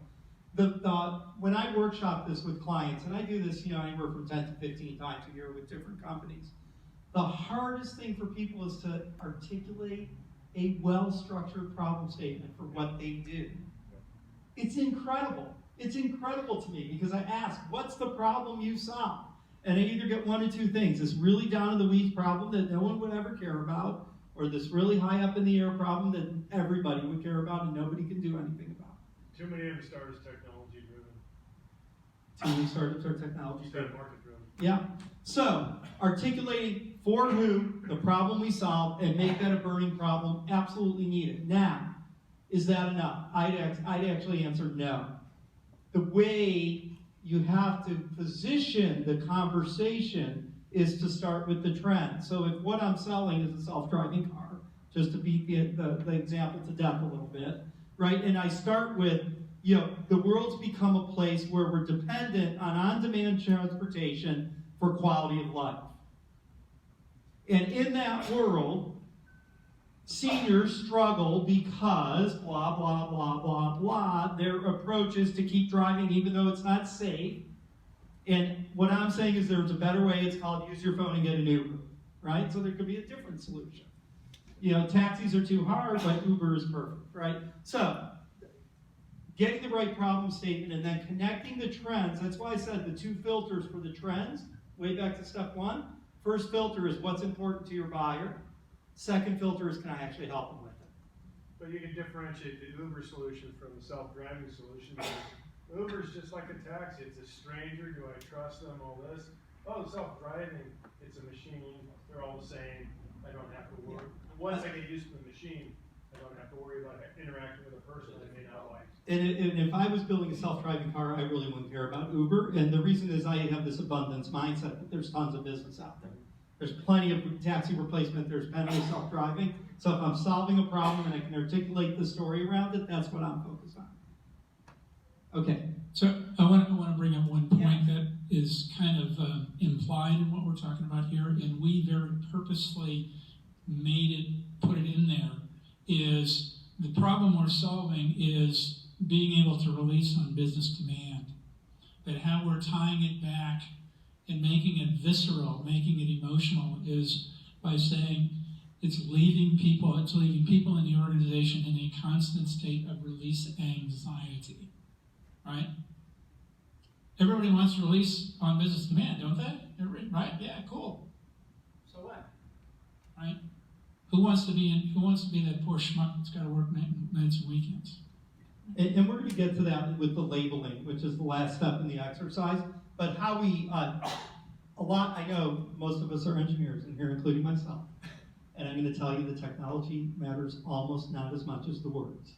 when I workshop this with clients, and I do this, anywhere from 10 to 15 times a year with different companies, the hardest thing for people is to articulate a well-structured problem statement for what they do. It's incredible. It's incredible to me because I ask, what's the problem you solve? And I either get one of two things, this really down in the weeds problem that no one would ever care about, or this really high up in the air problem that everybody would care about and nobody can do anything about. Too many of them start as technology driven. Too many startups are technology Instead of driven. market driven. Yeah. So, articulating for who the problem we solve and make that a burning problem, absolutely needed. Now, is that enough? I'd actually answer no. The way you have to position the conversation is to start with the trend. So if what I'm selling is a self-driving car, just to beat the example to death a little bit, right? And I start with, the world's become a place where we're dependent on on-demand transportation for quality of life. And in that world, seniors struggle because blah, blah, blah, blah, blah. Their approach is to keep driving even though it's not safe. And what I'm saying is there's a better way. It's called use your phone and get an Uber, right? So there could be a different solution. Taxis are too hard, but Uber is perfect, right? So getting the right problem statement and then connecting the trends. That's why I said the two filters for the trends, way back to step one. First filter is what's important to your buyer. Second filter is, can I actually help them with it? But you can differentiate the Uber solution from the self-driving solution. Uber's just like a taxi. It's a stranger. Do I trust them? All this. Oh, self-driving, it's a machine. They're all the same. I don't have to worry. Once I get used to the machine, I don't have to worry about interacting with a person I may not like. And if I was building a self-driving car, I really wouldn't care about Uber. And the reason is I have this abundance mindset that there's tons of business out there. There's plenty of taxi replacement. There's plenty of self-driving. So if I'm solving a problem and I can articulate the story around it, that's what I'm focused on. Okay. So I want to bring up one point that is kind of implied in what we're talking about here, and we very purposely put it in there, is the problem we're solving is being able to release on business demand. But how we're tying it back and making it visceral, making it emotional, is by saying it's leaving people in the organization in a constant state of release anxiety, right? Everybody wants to release on business demand, don't they? Right? Yeah, cool. So what? Right? Who wants to be that poor schmuck that's got to work nights and weekends? And we're going to get to that with the labeling, which is the last step in the exercise. But how we, I know most of us are engineers in here, including myself. And I'm going to tell you the technology matters almost not as much as the words.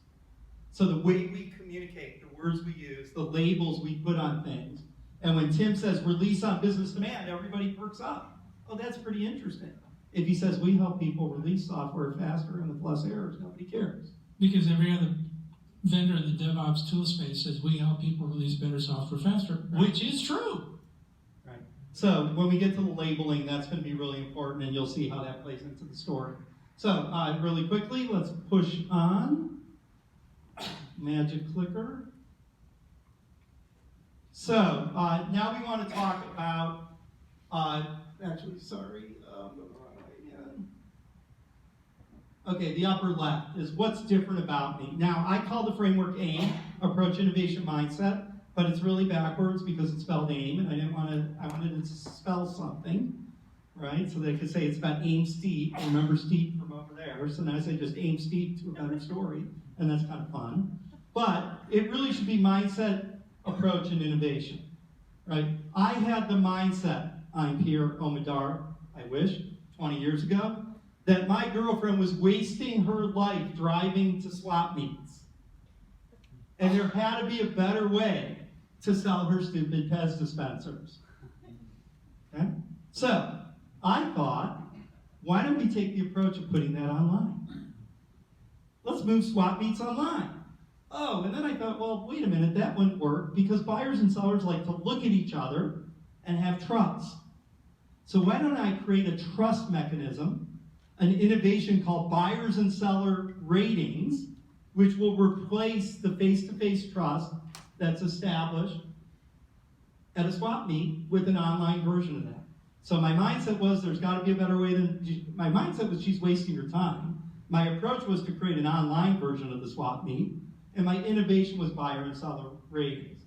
So the way we communicate, the words we use, the labels we put on things. And when Tim says release on business demand, everybody perks up. Oh, that's pretty interesting. If he says we help people release software faster and with less errors, nobody cares. Because every other vendor in the DevOps tool space says we help people release better software faster, which is true. Right. So when we get to the labeling, that's going to be really important, and you'll see how that plays into the story. So really quickly, let's push on. Magic clicker. So, now we want to talk about, actually, sorry, I'm going the wrong way again. Okay, the upper left is what's different about me. Now, I call the framework AIM, Approach Innovation Mindset, but it's really backwards because it's spelled AIM, and I wanted it to spell something, right? So they could say it's about aim steep. Remember steep from over there. So now I say just aim steep to a better story, and that's kind of fun. But it really should be mindset, approach, and innovation, right? I had the mindset, I'm Pierre Omadar, I wish, 20 years ago, that my girlfriend was wasting her life driving to swap meets. And there had to be a better way to sell her stupid Pez dispensers. Okay? So, I thought, why don't we take the approach of putting that online? Let's move swap meets online. Oh, and then I thought, well, wait a minute, that wouldn't work because buyers and sellers like to look at each other and have trust. So why don't I create a trust mechanism, an innovation called buyers and seller ratings, which will replace the face-to-face trust that's established at a swap meet with an online version of that. So my mindset was there's got to be a better way my mindset was she's wasting her time. My approach was to create an online version of the swap meet, and my innovation was buyer and seller ratings.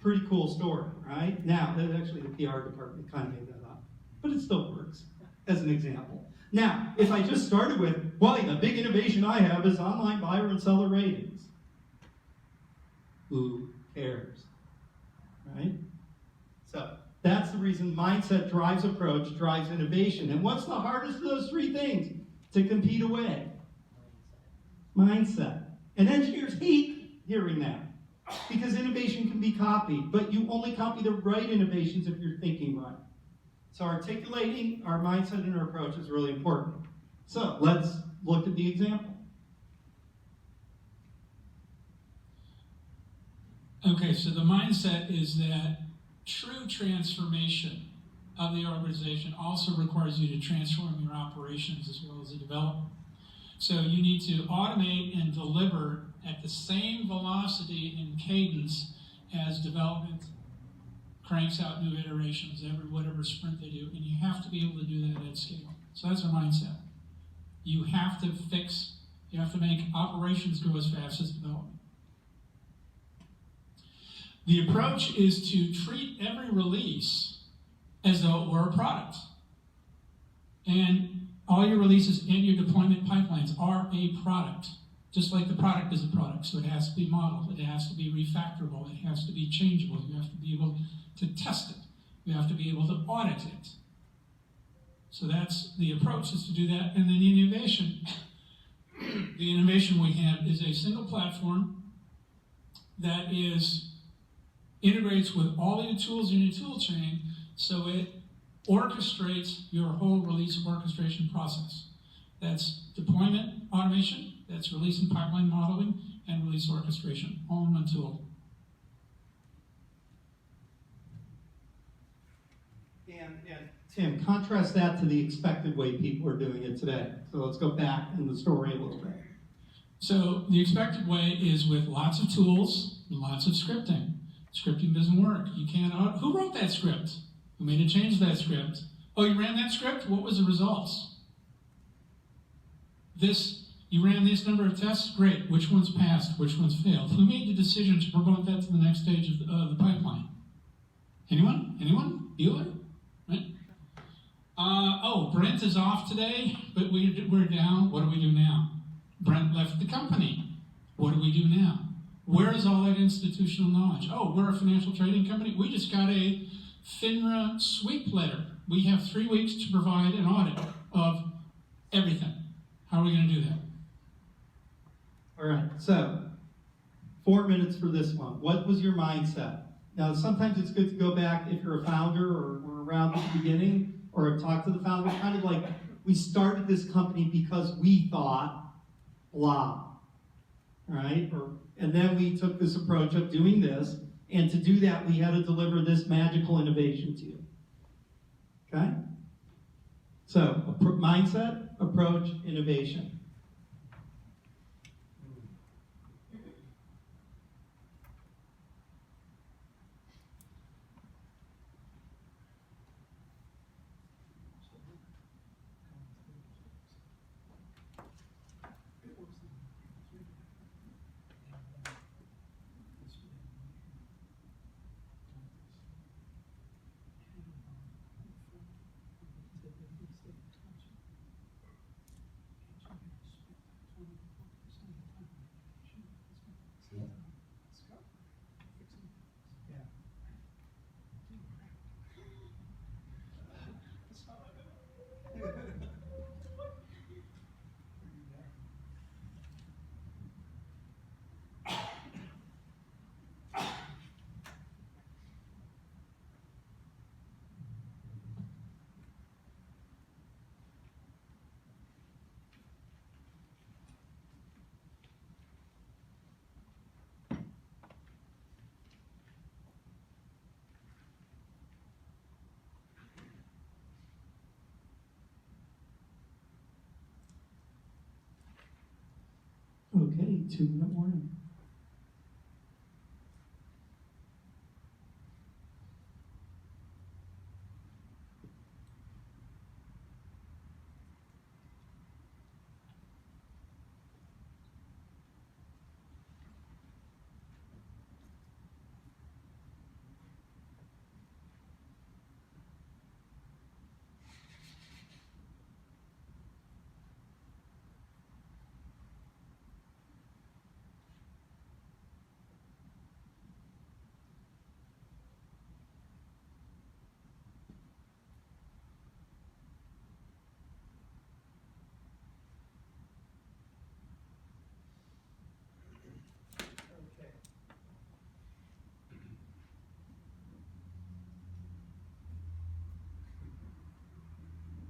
Pretty cool story, right? Now, actually the PR department kind of made that up, but it still works as an example. Now, if I just started with, well, the big innovation I have is online buyer and seller ratings. Who cares, right? So that's the reason mindset drives approach, drives innovation. And what's the hardest of those three things to compete away? Mindset. And engineers hate hearing that because innovation can be copied, but you only copy the right innovations if you're thinking right. So articulating our mindset and our approach is really important. So let's look at the example. Okay, so the mindset is that true transformation of the organization also requires you to transform your operations as well as the development. So you need to automate and deliver at the same velocity and cadence as development cranks out new iterations every whatever sprint they do, and you have to be able to do that at scale. So that's our mindset. You have to make operations go as fast as development. The approach is to treat every release as though it were a product. And all your releases and your deployment pipelines are a product, just like the product is a product. So it has to be modeled, it has to be refactorable, it has to be changeable, you have to be able to test it, you have to be able to audit it. So that's the approach, is to do that. And then the innovation we have is a single platform that integrates with all your tools in your tool chain, so it orchestrates your whole release orchestration process. That's deployment automation, that's release and pipeline modeling, and release orchestration, all in one tool. And Tim, contrast that to the expected way people are doing it today. So let's go back in the story a little bit. So the expected way is with lots of tools and lots of scripting. Scripting doesn't work. You can't. Who wrote that script? Who made a change to that script? Oh, you ran that script? What was the results? You ran this number of tests? Great. Which ones passed? Which ones failed? Who made the decision to promote that to the next stage of the pipeline? Anyone? Anyone? Bueller? Right? Brent is off today, but we're down. What do we do now? Brent left the company. What do we do now? Where is all that institutional knowledge? Oh, we're a financial trading company. We just got a FINRA sweep letter. We have 3 weeks to provide an audit of everything. How are we going to do that? All right, so 4 minutes for this one. What was your mindset? Now, sometimes it's good to go back if you're a founder or were around at the beginning or have talked to the founder, kind of like, we started this company because we thought blah, right? And then we took this approach of doing this, and to do that, we had to deliver this magical innovation to you. Okay? So, mindset, approach, innovation. Okay, 2-minute warning.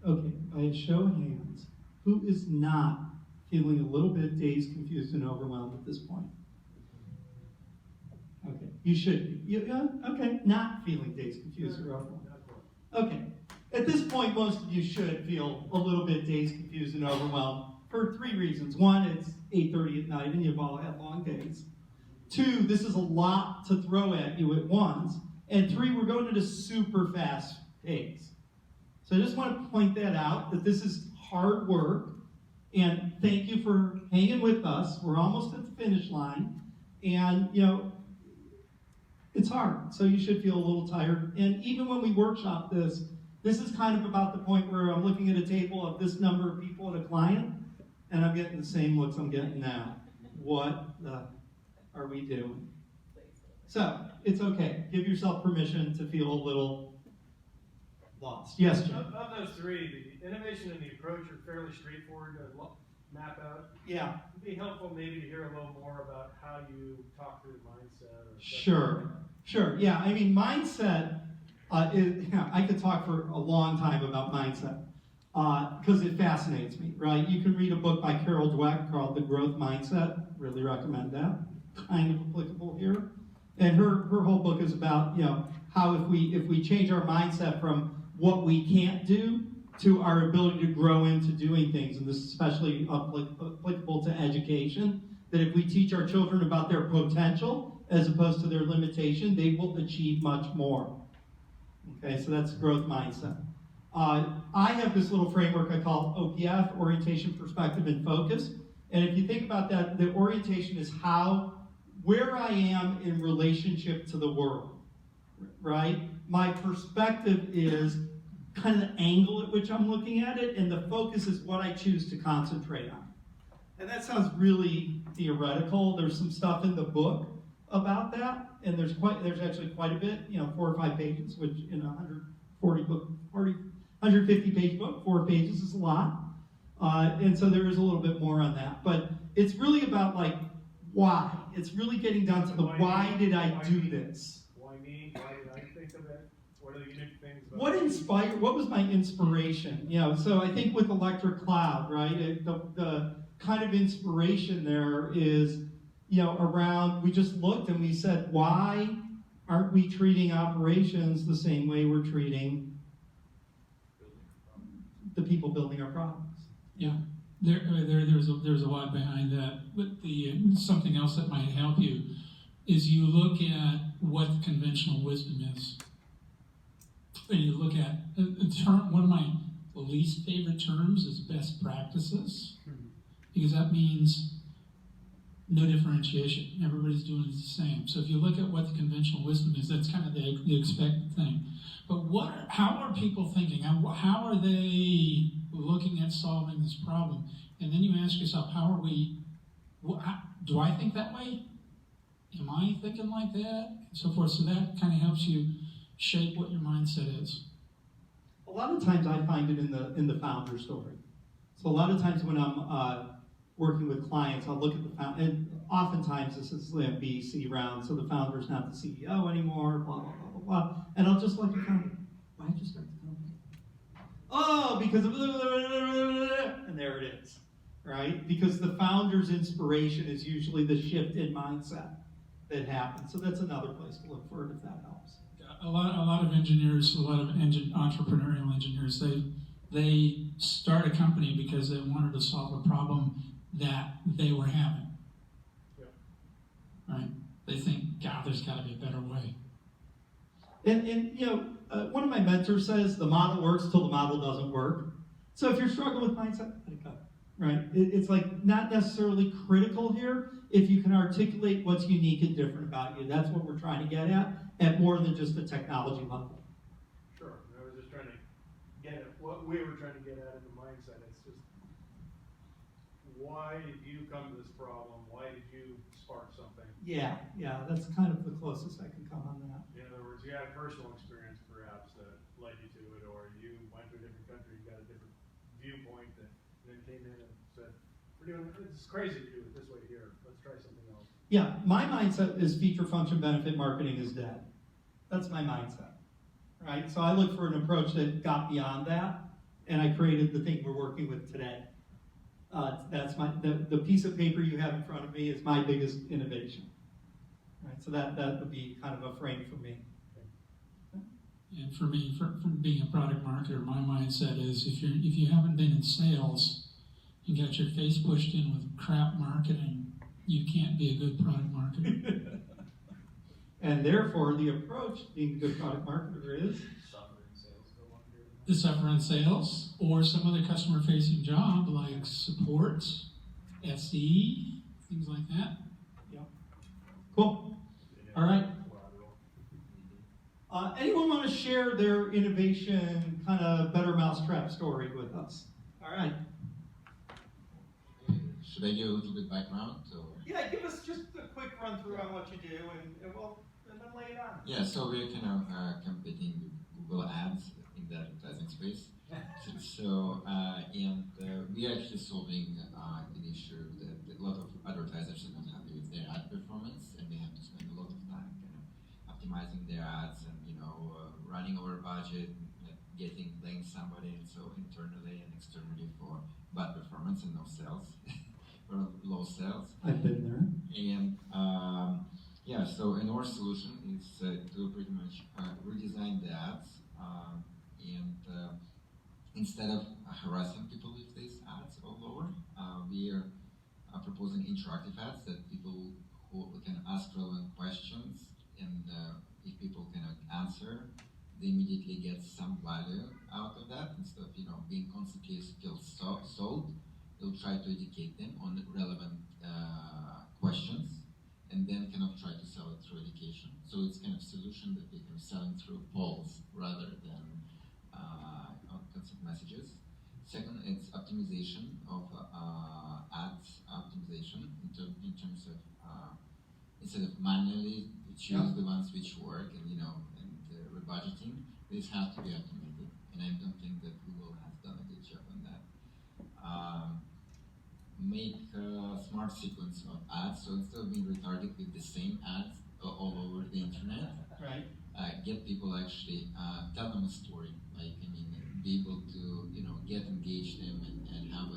Okay, by a show of hands, who is not feeling a little bit dazed, confused, and overwhelmed at this point? Okay, you should be. Okay, not feeling dazed, confused, or overwhelmed. Okay, at this point, most of you should feel a little bit dazed, confused, and overwhelmed for 3 reasons. 1, it's 8:30 at night and you've all had long days. 2, this is a lot to throw at you at once. And 3, we're going at a super fast pace. So I just want to point that out, that this is hard work. And thank you for hanging with us. We're almost at the finish line. And, it's hard. So you should feel a little tired. And even when we workshop this is kind of about the point where I'm looking at a table of this number of people and a client, and I'm getting the same looks I'm getting now. What the are we doing? So, it's okay. Give yourself permission to feel a little lost. Yes, Jim? Of those 3, the innovation and the approach are fairly straightforward to map out. Yeah. It'd be helpful maybe to hear a little more about how you talk through mindset. Or Sure. Yeah, I mean, mindset, I could talk for a long time about mindset because it fascinates me, right? You can read a book by Carol Dweck called The Growth Mindset. Really recommend that. Kind of applicable here. And her whole book is about, how if we change our mindset from what we can't do to our ability to grow into doing things, and this is especially applicable to education, that if we teach our children about their potential as opposed to their limitation, they will achieve much more. Okay, so that's growth mindset. I have this little framework I call OPF, orientation, perspective, and focus. And if you think about that, the orientation is where I am in relationship to the world, right? My perspective is kind of the angle at which I'm looking at it, and the focus is what I choose to concentrate on. And that sounds really theoretical. There's some stuff in the book about that, and there's actually quite a bit, 4 or 5 pages, which in a 150 page book, 4 pages is a lot. And so there is a little bit more on that. But it's really about why. It's really getting down to the why did I do this? Why me? Why did I think of it? What are the unique things about What was my inspiration? So I think with Electric Cloud, right, the kind of inspiration there is, around, we just looked and we said, why aren't we treating operations the same way we're treating the people building our products? Yeah, there's a lot behind that. But something else that might help you is you look at what conventional wisdom is. And you look at one of my least favorite terms is best practices, because that means no differentiation. Everybody's doing it the same. So if you look at what the conventional wisdom is, that's kind of the expected thing. But how are people thinking? How are they looking at solving this problem? And then you ask yourself, do I think that way? Am I thinking like that? And so forth. So that kind of helps you shape what your mindset is. A lot of times I find it in the founder story. So a lot of times when I'm working with clients, I'll look at the founder, and oftentimes this is a BC round, so the founder's not the CEO anymore, blah, blah, blah, blah, blah. And I'll just look at them, why'd you start the company? Oh, because of blah, blah, blah, blah, blah, and there it is, right? Because the founder's inspiration is usually the shift in mindset that happens. So that's another place to look for it if that helps. A lot of engineers, a lot of entrepreneurial engineers, they start a company because they wanted to solve a problem that they were having. there's got to be a better way. And you know, one of my mentors says the model works till the model doesn't work. So if you're struggling with mindset, let it go, right? It's like not necessarily critical here if you can articulate what's unique and different about you. That's what we're trying to get at more than just the technology level. Sure, I was just trying to get at what we were trying to get at in the mindset. It's just, why did you come to this problem? Why did you spark something? Yeah, that's kind of the closest I can come on that. In other words, you had a personal experience perhaps that led you to it, or you went to a different country, you got a different viewpoint, and then came in and said, we're doing, it's crazy to do it this way here, let's try something else. Yeah, my mindset is feature function benefit marketing is dead. That's my mindset, right? So I look for an approach that got beyond that, and I created the thing we're working with today. That's the piece of paper you have in front of me is my biggest innovation. Right, so that would be kind of a frame for me. And for me, from being a product marketer, my mindset is if you haven't been in sales and got your face pushed in with crap marketing, you can't be a good product marketer. And therefore, the approach to being a good product marketer is The suffer in sales, or some other customer-facing job like support, SE, things like that. Yeah. Cool. All right. Anyone want to share their innovation kind of better mousetrap story with us? All right. Should I give a little bit background? Or? Yeah, give us just a quick run through on what you do, and then lay it on. Yeah, so we're kind of competing with Google Ads in the advertising space. We're actually solving an issue that a lot of advertisers are not happy with their ad performance, and they have to spend a lot of time kind of optimizing their ads and running over budget, and blame somebody, and so internally and externally for bad performance and no sales or low sales. I've been there. And our solution is to pretty much redesign the ads instead of harassing people with these ads all over, we are proposing interactive ads that people who can ask relevant questions, and if people cannot answer, they immediately get some value out of that. Instead of being constantly sold, they'll try to educate them on the relevant questions, and then kind of try to sell it through education. So it's kind of solution that they can selling through polls rather than constant messages. Second, it's optimization of ads optimization in terms of instead of manually choose the ones which work and rebudgeting, these have to be automated. And I don't think that Google has done a good job on that. Make a smart sequence of ads, so instead of being retargeted with the same ads all over the internet, Right. Get people actually tell them a story, be able to get engaged them and have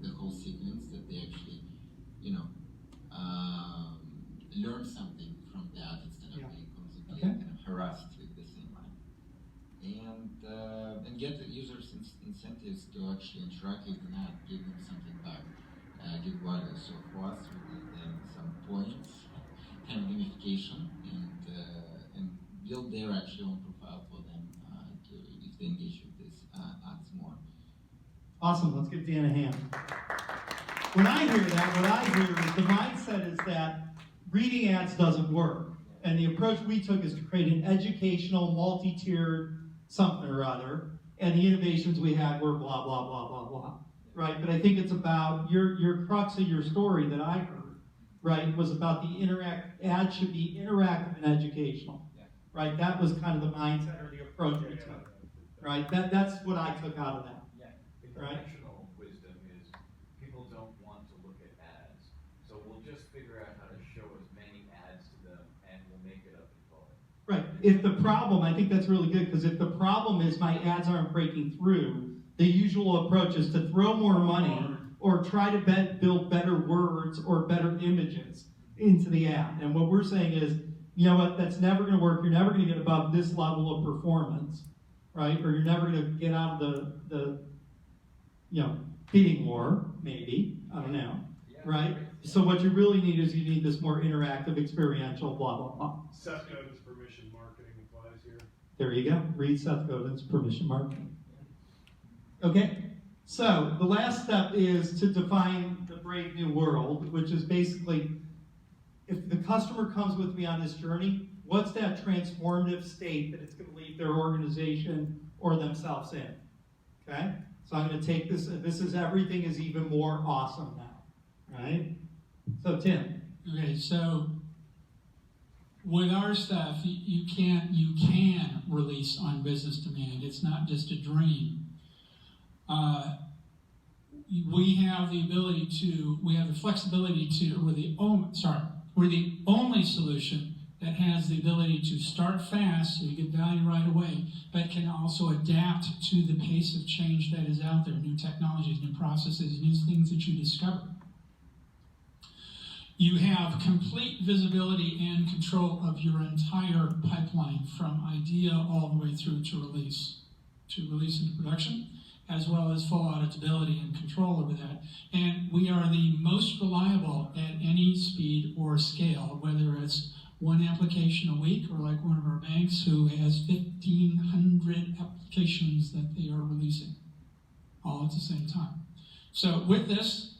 the whole sequence that they actually learn something from that instead of being constantly kind of harassed with the same ad. And get the users incentives to actually interact with an ad, give them something back, give value. So for us, we give them some points, kind of gamification, and build their actual own profile for them if they engage with these ads more. Awesome. Let's give Dan a hand. When I hear that, what I hear is the mindset is that reading ads doesn't work. And the approach we took is to create an educational, multi-tiered something or other. And the innovations we had were blah, blah, blah, blah, blah. Right? But I think it's about your crux of your story that I heard, right, was about ads should be interactive and educational. Right? That was kind of the mindset or the approach we took. Right? That's what I took out of that. Yeah, the Right. conventional wisdom is people don't want to look at ads, so we'll just figure out how to show as many ads to them, and we'll make it up in volume. Right. If the problem, I think that's really good, because if the problem is my ads aren't breaking through, the usual approach is to throw more money or try to build better words or better images into the ad. And what we're saying is, you know what, that's never going to work. You're never going to get above this level of performance, right? Or you're never going to get out of the bidding war, maybe. I don't know, right? So what you really need is you need this more interactive, experiential, blah, blah, blah. Seth Godin's permission marketing applies here. There you go. Read Seth Godin's permission marketing. Okay, so the last step is to define the brave new world, which is basically, if the customer comes with me on this journey, what's that transformative state that it's going to leave their organization or themselves in? Okay, so I'm going to take this. This is everything is even more awesome now, right? So Tim. Okay, so with our stuff, you can release on business demand. It's not just a dream. We have the ability to, we have the flexibility to, we're the only solution that has the ability to start fast so you get value right away, but can also adapt to the pace of change that is out there, new technologies, new processes, new things that you discover. You have complete visibility and control of your entire pipeline from idea all the way through to release into production, as well as full auditability and control over that. And we are the most reliable at any speed or scale, whether it's one application a week or like one of our banks who has 1,500 applications that they are releasing all at the same time. So with this,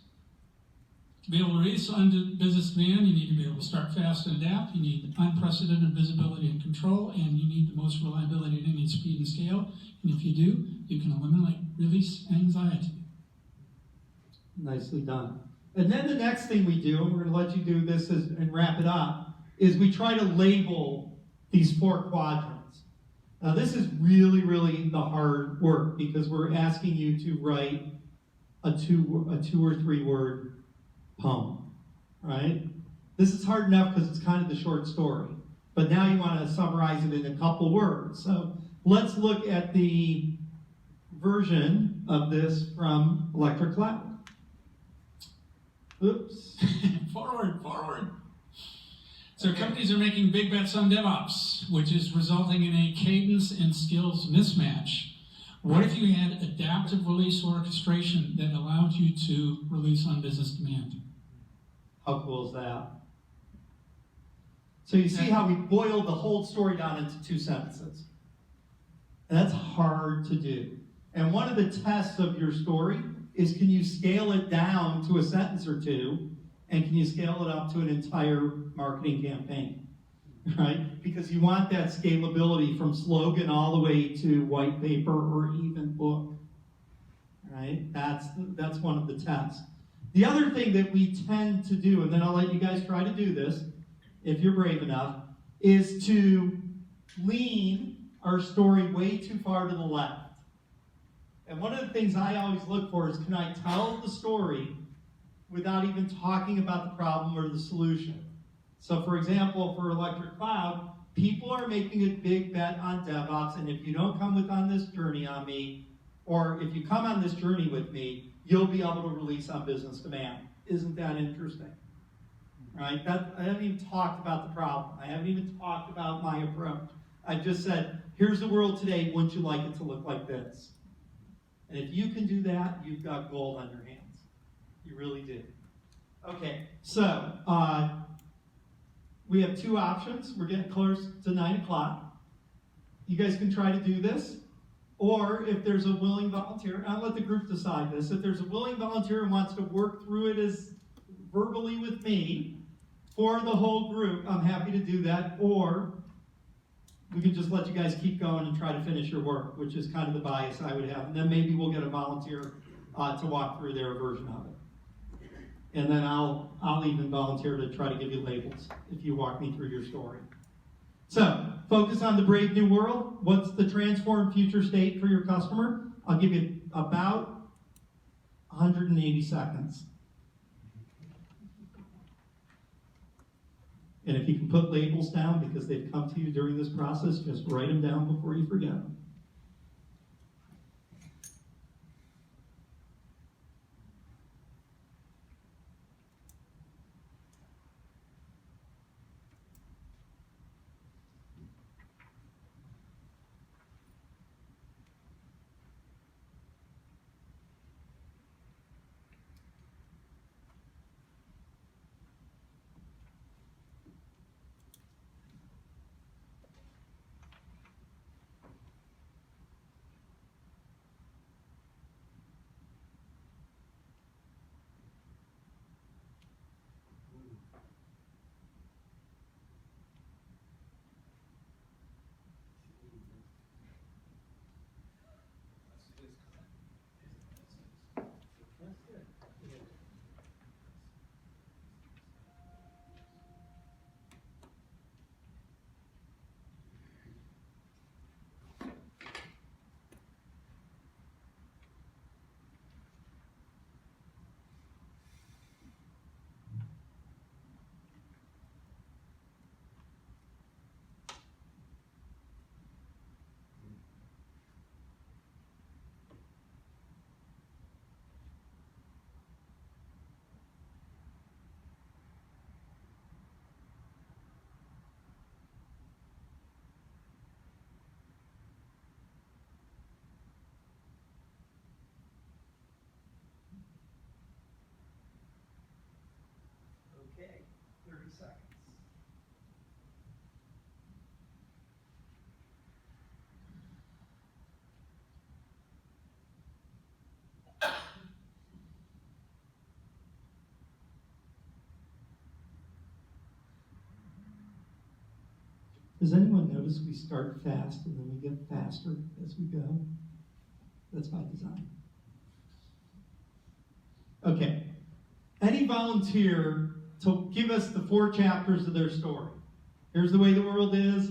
to be able to release under business demand, you need to be able to start fast and adapt. You need unprecedented visibility and control, and you need the most reliability at any speed and scale. And if you do, you can eliminate release anxiety. Nicely done. And then the next thing we do, and we're going to let you do this and wrap it up, is we try to label these 4 quadrants. Now this is really, really the hard work because we're asking you to write a two or 3 word poem, right? This is hard enough because it's kind of the short story, but now you want to summarize it in a couple words. So let's look at the version of this from Electric Cloud. Oops. Forward. So companies are making big bets on DevOps, which is resulting in a cadence and skills mismatch. What if you had adaptive release orchestration that allowed you to release on business demand? How cool is that? So you see how we boiled the whole story down into 2 sentences. And that's hard to do. And one of the tests of your story is, can you scale it down to a sentence or 2, and can you scale it up to an entire marketing campaign, right? Because you want that scalability from slogan all the way to white paper or even book, right? That's one of the tests. The other thing that we tend to do, and then I'll let you guys try to do this, if you're brave enough, is to lean our story way too far to the left. And one of the things I always look for is, can I tell the story without even talking about the problem or the solution? So for example, for Electric Cloud, people are making a big bet on DevOps, and if you don't come on this journey on me, or if you come on this journey with me, you'll be able to release on business demand. Isn't that interesting? Right? I haven't even talked about the problem. I haven't even talked about my approach. I just said, here's the world today, wouldn't you like it to look like this? And if you can do that, you've got gold on your hands. You really do. Okay, so we have 2 options. We're getting close to 9 o'clock. You guys can try to do this. Or if there's a willing volunteer, I'll let the group decide this. If there's a willing volunteer who wants to work through it as verbally with me for the whole group, I'm happy to do that. Or we can just let you guys keep going and try to finish your work, which is kind of the bias I would have. And then maybe we'll get a volunteer to walk through their version of it. And then I'll even volunteer to try to give you labels if you walk me through your story. So, focus on the brave new world. What's the transformed future state for your customer? I'll give you about 180 seconds. And if you can put labels down because they've come to you during this process, just write them down before you forget them. seconds. Does anyone notice we start fast and then we get faster as we go? That's by design. Okay. Any volunteer to give us the 4 chapters of their story? Here's the way the world is.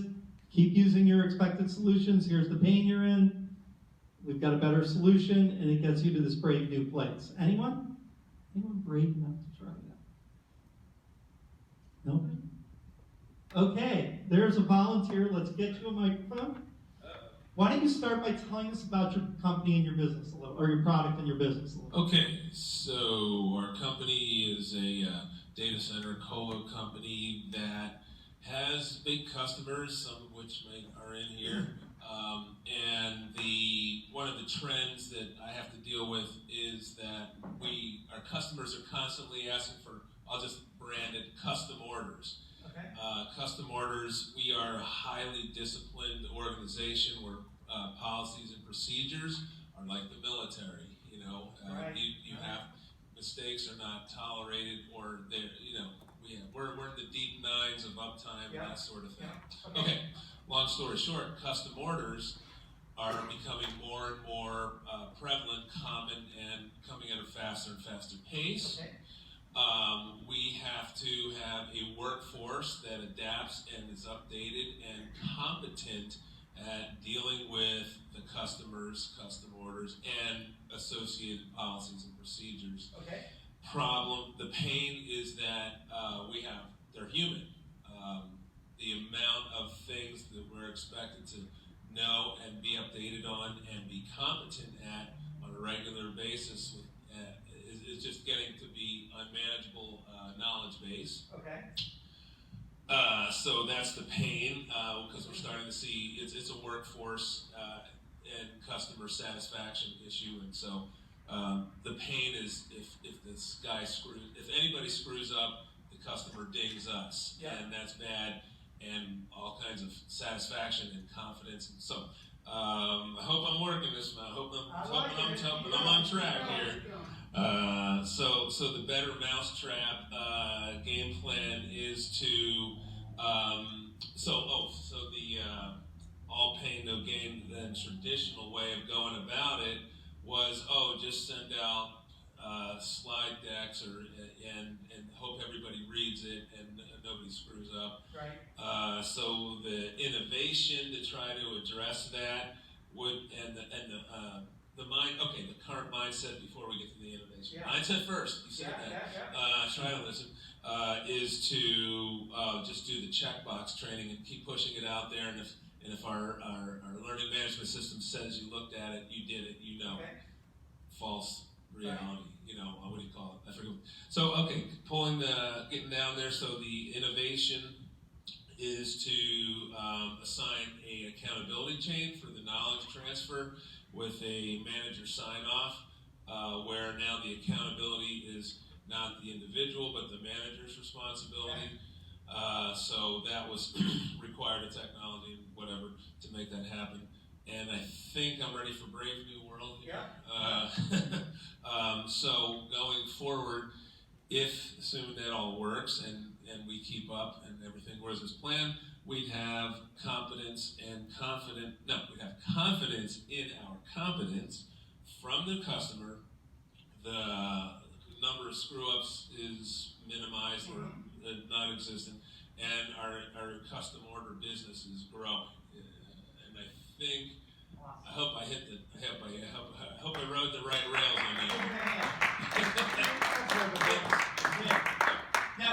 Keep using your expected solutions. Here's the pain you're in. We've got a better solution, and it gets you to this brave new place. Anyone? Anyone brave enough to try that? Nobody? Okay, there's a volunteer. Let's get you a microphone. Why don't you start by telling us about your company and your business a little, or your product and your business a little? Okay, so our company is a data center colo company that has big customers, some of which are in here. And one of the trends that I have to deal with is that our customers are constantly asking for, I'll just brand it, custom orders. Okay. Custom orders, we are a highly disciplined organization where policies and procedures are like the military. You know, Right. You have mistakes are not tolerated, or they're, we're in the deep nines of uptime and that sort of thing. Yeah. Okay, long story short, custom orders are becoming more and more prevalent, common, and coming at a faster and faster pace. Okay. We have to have a workforce that adapts and is updated and competent at dealing with the customers, custom orders, and associated policies and procedures. Okay. The pain is that they're human. The amount of things that we're expected to know and be updated on and be competent at on a regular basis is just getting to be unmanageable knowledge base. Okay. So that's the pain, because we're starting to see it's a workforce and customer satisfaction issue, and so the pain is if anybody screws up, the customer dings us, and that's bad, and all kinds of satisfaction and confidence, and so I hope I'm working this. I hope I'm on track here. So the better mousetrap game plan is to the all pain no gain, then traditional way of going about it was just send out slide decks and hope everybody reads it and nobody screws up. Right. So the innovation to try to address that the current mindset before we get to the innovation. Yeah. Mindset first, you said that. Try to listen. Is to just do the checkbox training and keep pushing it out there, and if our learning management system says you looked at it, you did it, you know. Okay. False reality, what do you call it? I forget. So getting down there, so the innovation is to assign a accountability chain for the knowledge transfer with a manager sign-off, where now the accountability is not the individual, but the manager's responsibility. So that was required of technology and whatever to make that happen. And I think I'm ready for Brave New World here. So going forward, assuming that all works and we keep up and everything goes as planned, we'd have confidence in our competence from the customer. The number of screw-ups is minimized or non-existent, and our custom order business is growing. And I think, I hope I rode the right rails on that. Now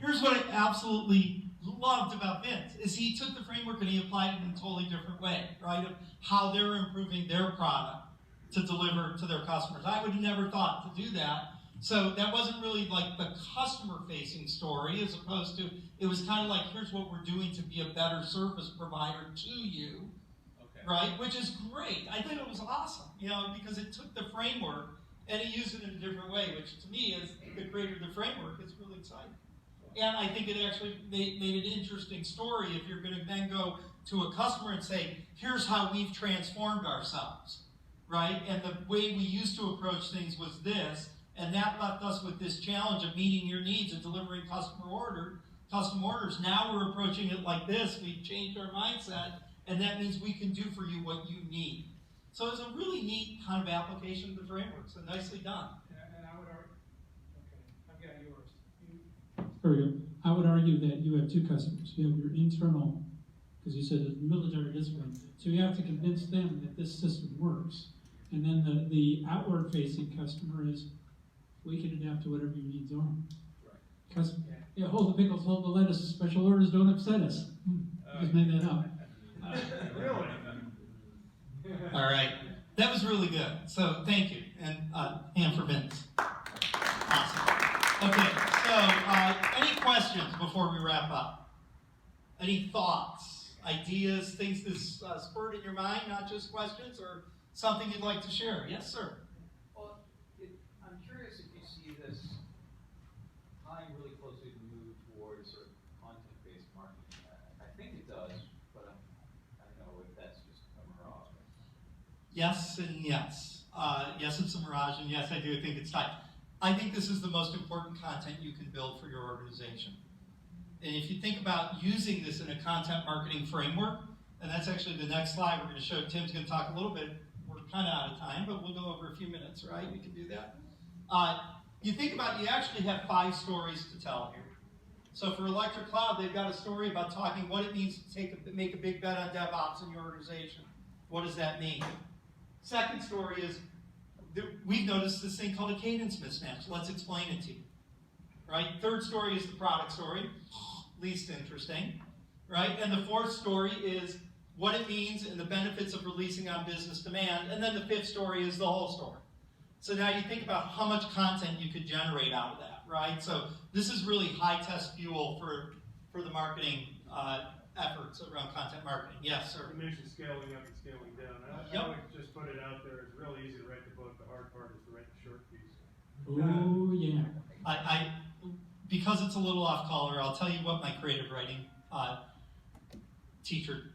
here's what I absolutely loved about Vince, is he took the framework and he applied it in a totally different way, right? Of how they're improving their product to deliver to their customers. I would have never thought to do that. So that wasn't really like the customer-facing story, as opposed to, it was kind of like, here's what we're doing to be a better service provider to you, right? Which is great. I think it was awesome, because it took the framework and it used it in a different way, which to me, as the creator of the framework, is really exciting. And I think it actually made an interesting story if you're going to then go to a customer and say, here's how we've transformed ourselves, right? And the way we used to approach things was this, and that left us with this challenge of meeting your needs and delivering custom orders. Now we're approaching it like this. We've changed our mindset, and that means we can do for you what you need. So it's a really neat kind of application of the framework, so nicely done. And I would argue, okay, I've got yours. There we go. I would argue that you have two customers. You have your internal, because you said it's military discipline, so you have to convince them that this system works. And then the outward-facing customer is, we can adapt to whatever your needs are. Right. Yeah, hold the pickles, hold the lettuce, special orders don't upset us. Just made that up. Really? All right. That was really good. So thank you. And hand for Vince. Awesome. Okay, so any questions before we wrap up? Any thoughts, ideas, things that spurred in your mind, not just questions, or something you'd like to share? Yes, sir. Well, I'm curious if you see this tying really closely to move towards sort of content-based marketing. I think it does, but I don't know if that's just a mirage. Yes and yes. Yes, it's a mirage, and yes, I do think it's tied. I think this is the most important content you can build for your organization. And if you think about using this in a content marketing framework, and that's actually the next slide we're going to show, Tim's going to talk a little bit. We're kind of out of time, but we'll go over a few minutes, right? We can do that. You think about, you actually have 5 stories to tell here. So for Electric Cloud, they've got a story about talking what it means to make a big bet on DevOps in your organization. What does that mean? Second story is, we've noticed this thing called a cadence mismatch. Let's explain it to you. Right? Third story is the product story, least interesting. Right? And the fourth story is what it means and the benefits of releasing on business demand. And then the fifth story is the whole story. So now you think about how much content you could generate out of that, right? So this is really high test fuel for the marketing efforts around content marketing. Yes, sir. You mentioned scaling up and scaling down. I would just put it out there. It's really easy to write the book. The hard part is to write the short piece. Oh, yeah. I because it's a little off color, I'll tell you what my creative writing teacher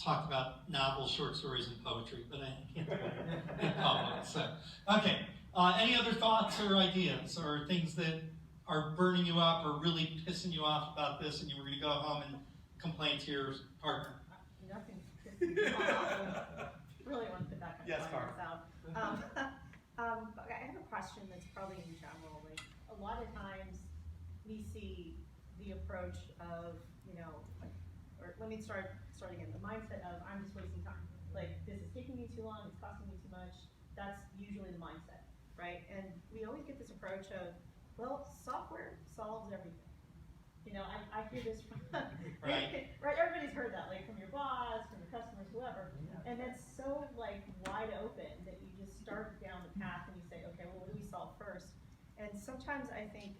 talked about: novels, short stories, and poetry, but I can't do it in public. So, okay. Any other thoughts or ideas or things that are burning you up or really pissing you off about this, and you were going to go home and complain to your partner? Nothing pisses me off. Really want to put that kind Yes, of fires out. I have a question that's probably in general. Like, a lot of times we see the approach of, or let me start again, the mindset of I'm just wasting time. Like, this is taking me too long, it's costing me too much. That's usually the mindset, right? And we always get this approach of, well, software solves everything. I hear this from, Right. right? Everybody's heard that, like from your boss, from your customers, whoever. And it's so like wide open that you just start down the path and you say, okay, well, what do we solve first? And sometimes I think,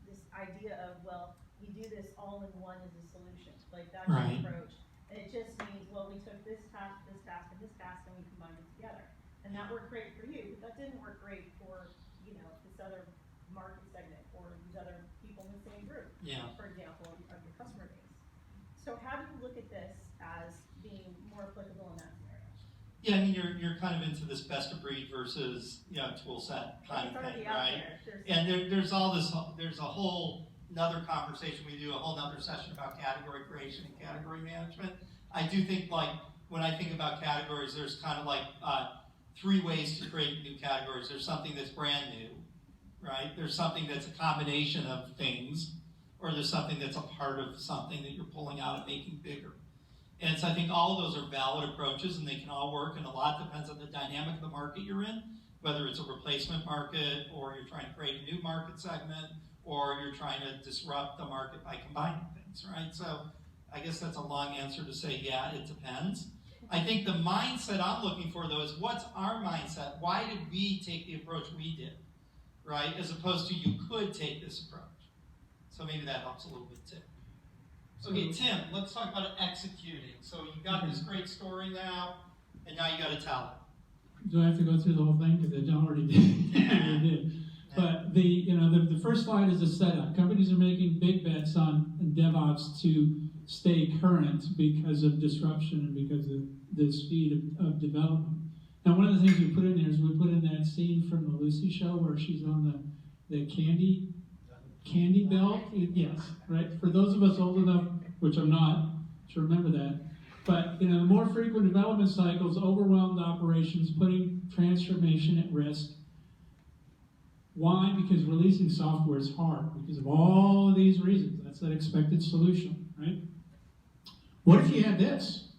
this idea of, well, we do this all in one as a solution, like that's Right. the approach. And it just means, well, we took this task, and this task, and we combined it together. And that worked great for you, but that didn't work great for, this other market segment or these other people in the same group, Yeah. for example, of your customer base. So how do you look at this as being more applicable in that scenario? Yeah, I mean, you're kind of into this best of breed versus tool set kind It's of already thing, out right? there. And there's all this. There's a whole another conversation. We do a whole nother session about category creation and category management. I do think, like, when I think about categories, there's kind of like 3 ways to create new categories. There's something that's brand new, right? There's something that's a combination of things, or there's something that's a part of something that you're pulling out and making bigger. And so I think all of those are valid approaches, and they can all work, and a lot depends on the dynamic of the market you're in, whether it's a replacement market, or you're trying to create a new market segment, or you're trying to disrupt the market by combining things, right? So I guess that's a long answer to say, yeah, it depends. I think the mindset I'm looking for, though, is what's our mindset? Why did we take the approach we did, right? As opposed to you could take this approach. So maybe that helps a little bit, too. Okay, Tim, let's talk about executing. So you've got this great story now, and now you got to tell it. Do I have to go through the whole thing? Because I already did. I did. But the first slide is a setup. Companies are making big bets on DevOps to stay current because of disruption and because of the speed of development. Now, one of the things we put in there is we put in that scene from the Lucy show where she's on the candy belt. Yes, right. For those of us old enough, which I'm not, to remember that. But the more frequent development cycles, overwhelmed operations, putting transformation at risk. Why? Because releasing software is hard because of all of these reasons. That's that expected solution, right? What if you had this?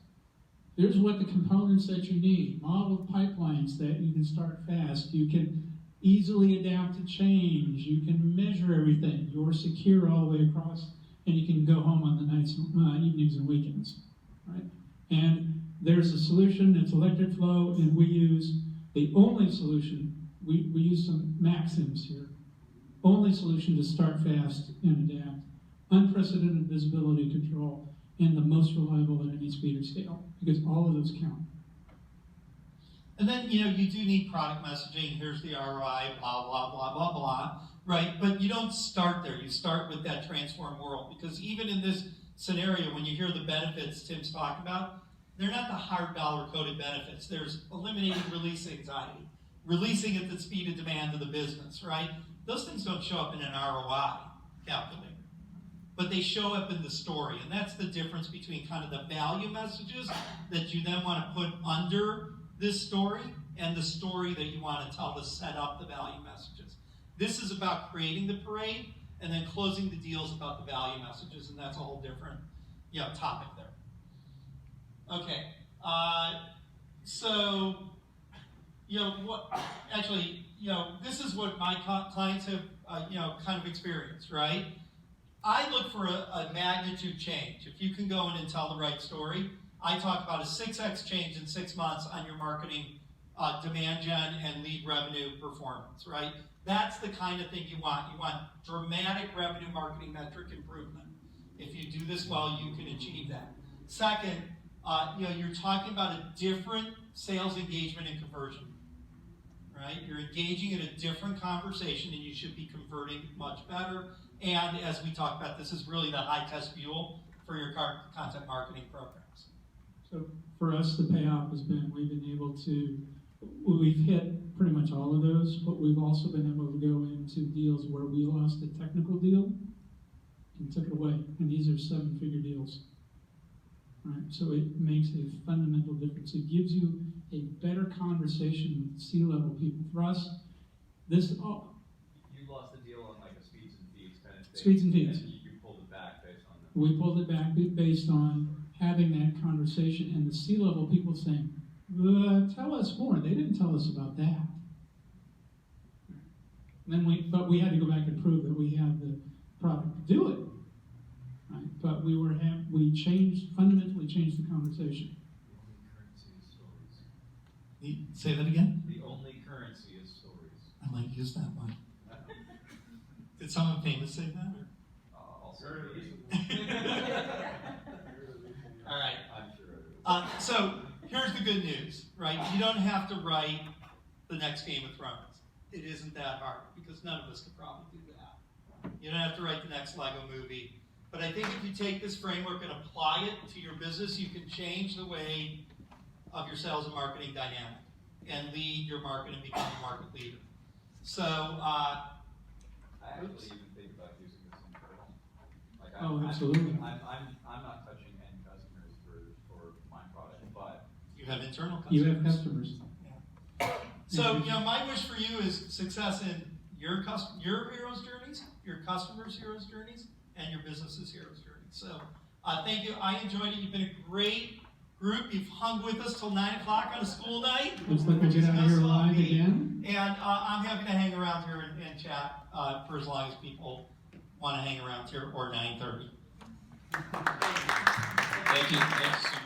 Here's what the components that you need. Modeled pipelines that you can start fast. You can easily adapt to change. You can measure everything. You're secure all the way across, and you can go home on the nights, evenings, and weekends, right? And there's a solution. It's electric flow, and we use the only solution. We use some maxims here. Only solution to start fast and adapt. Unprecedented visibility control, and the most reliable at any speed or scale, because all of those count. And then, you do need product messaging. Here's the ROI, blah, blah, blah, blah, blah, right? But you don't start there. You start with that transform world, because even in this scenario, when you hear the benefits Tim's talking about, they're not the hard dollar coded benefits. There's eliminating release anxiety, releasing at the speed of demand of the business, right? Those things don't show up in an ROI calculator, but they show up in the story. And that's the difference between kind of the value messages that you then want to put under this story and the story that you want to tell to set up the value messages. This is about creating the parade and then closing the deals about the value messages, and that's a whole different topic there. Okay, so this is what my clients have kind of experienced, right? I look for a magnitude change. If you can go in and tell the right story, I talk about a 6x change in 6 months on your marketing demand gen and lead revenue performance, right? That's the kind of thing you want. You want dramatic revenue marketing metric improvement. If you do this well, you can achieve that. Second, you're talking about a different sales engagement and conversion, right? You're engaging in a different conversation and you should be converting much better. And as we talked about, this is really the high test fuel for your content marketing programs. So for us, the payoff has been we've hit pretty much all of those, but we've also been able to go into deals where we lost a technical deal and took it away. And these are 7-figure deals, right? So it makes a fundamental difference. It gives you a better conversation with C-level people. For us, You lost the deal on like a speeds and feeds kind of thing. Speeds and feeds. And you pulled it back based on that. We pulled it back based on having that conversation and the C-level people saying, tell us more. They didn't tell us about that. But we had to go back and prove that we had the product to do it. Right? But we fundamentally changed the conversation. Say that again? The only currency is stories. I might use that one. Did someone famous say that? Also, all right. I'm sure. So here's the good news, right? You don't have to write the next Game of Thrones. It isn't that hard because none of us could probably do that. You don't have to write the next Lego movie. But I think if you take this framework and apply it to your business, you can change the way of your sales and marketing dynamic and lead your market and become a market leader. So, I actually even think about using this internal. Like Absolutely. I'm not touching end customers for my product, but you have internal customers. You have customers. Yeah. So, my wish for you is success in your hero's journeys, your customers' hero's journeys, and your business's hero's journeys. So, thank you. I enjoyed it. You've been a great group. You've hung with us till 9 o'clock on a school night. Looks like we'll get out of here live again. And I'm happy to hang around here and chat for as long as people want to hang around here, or 9:30. Thank you. Thanks so much.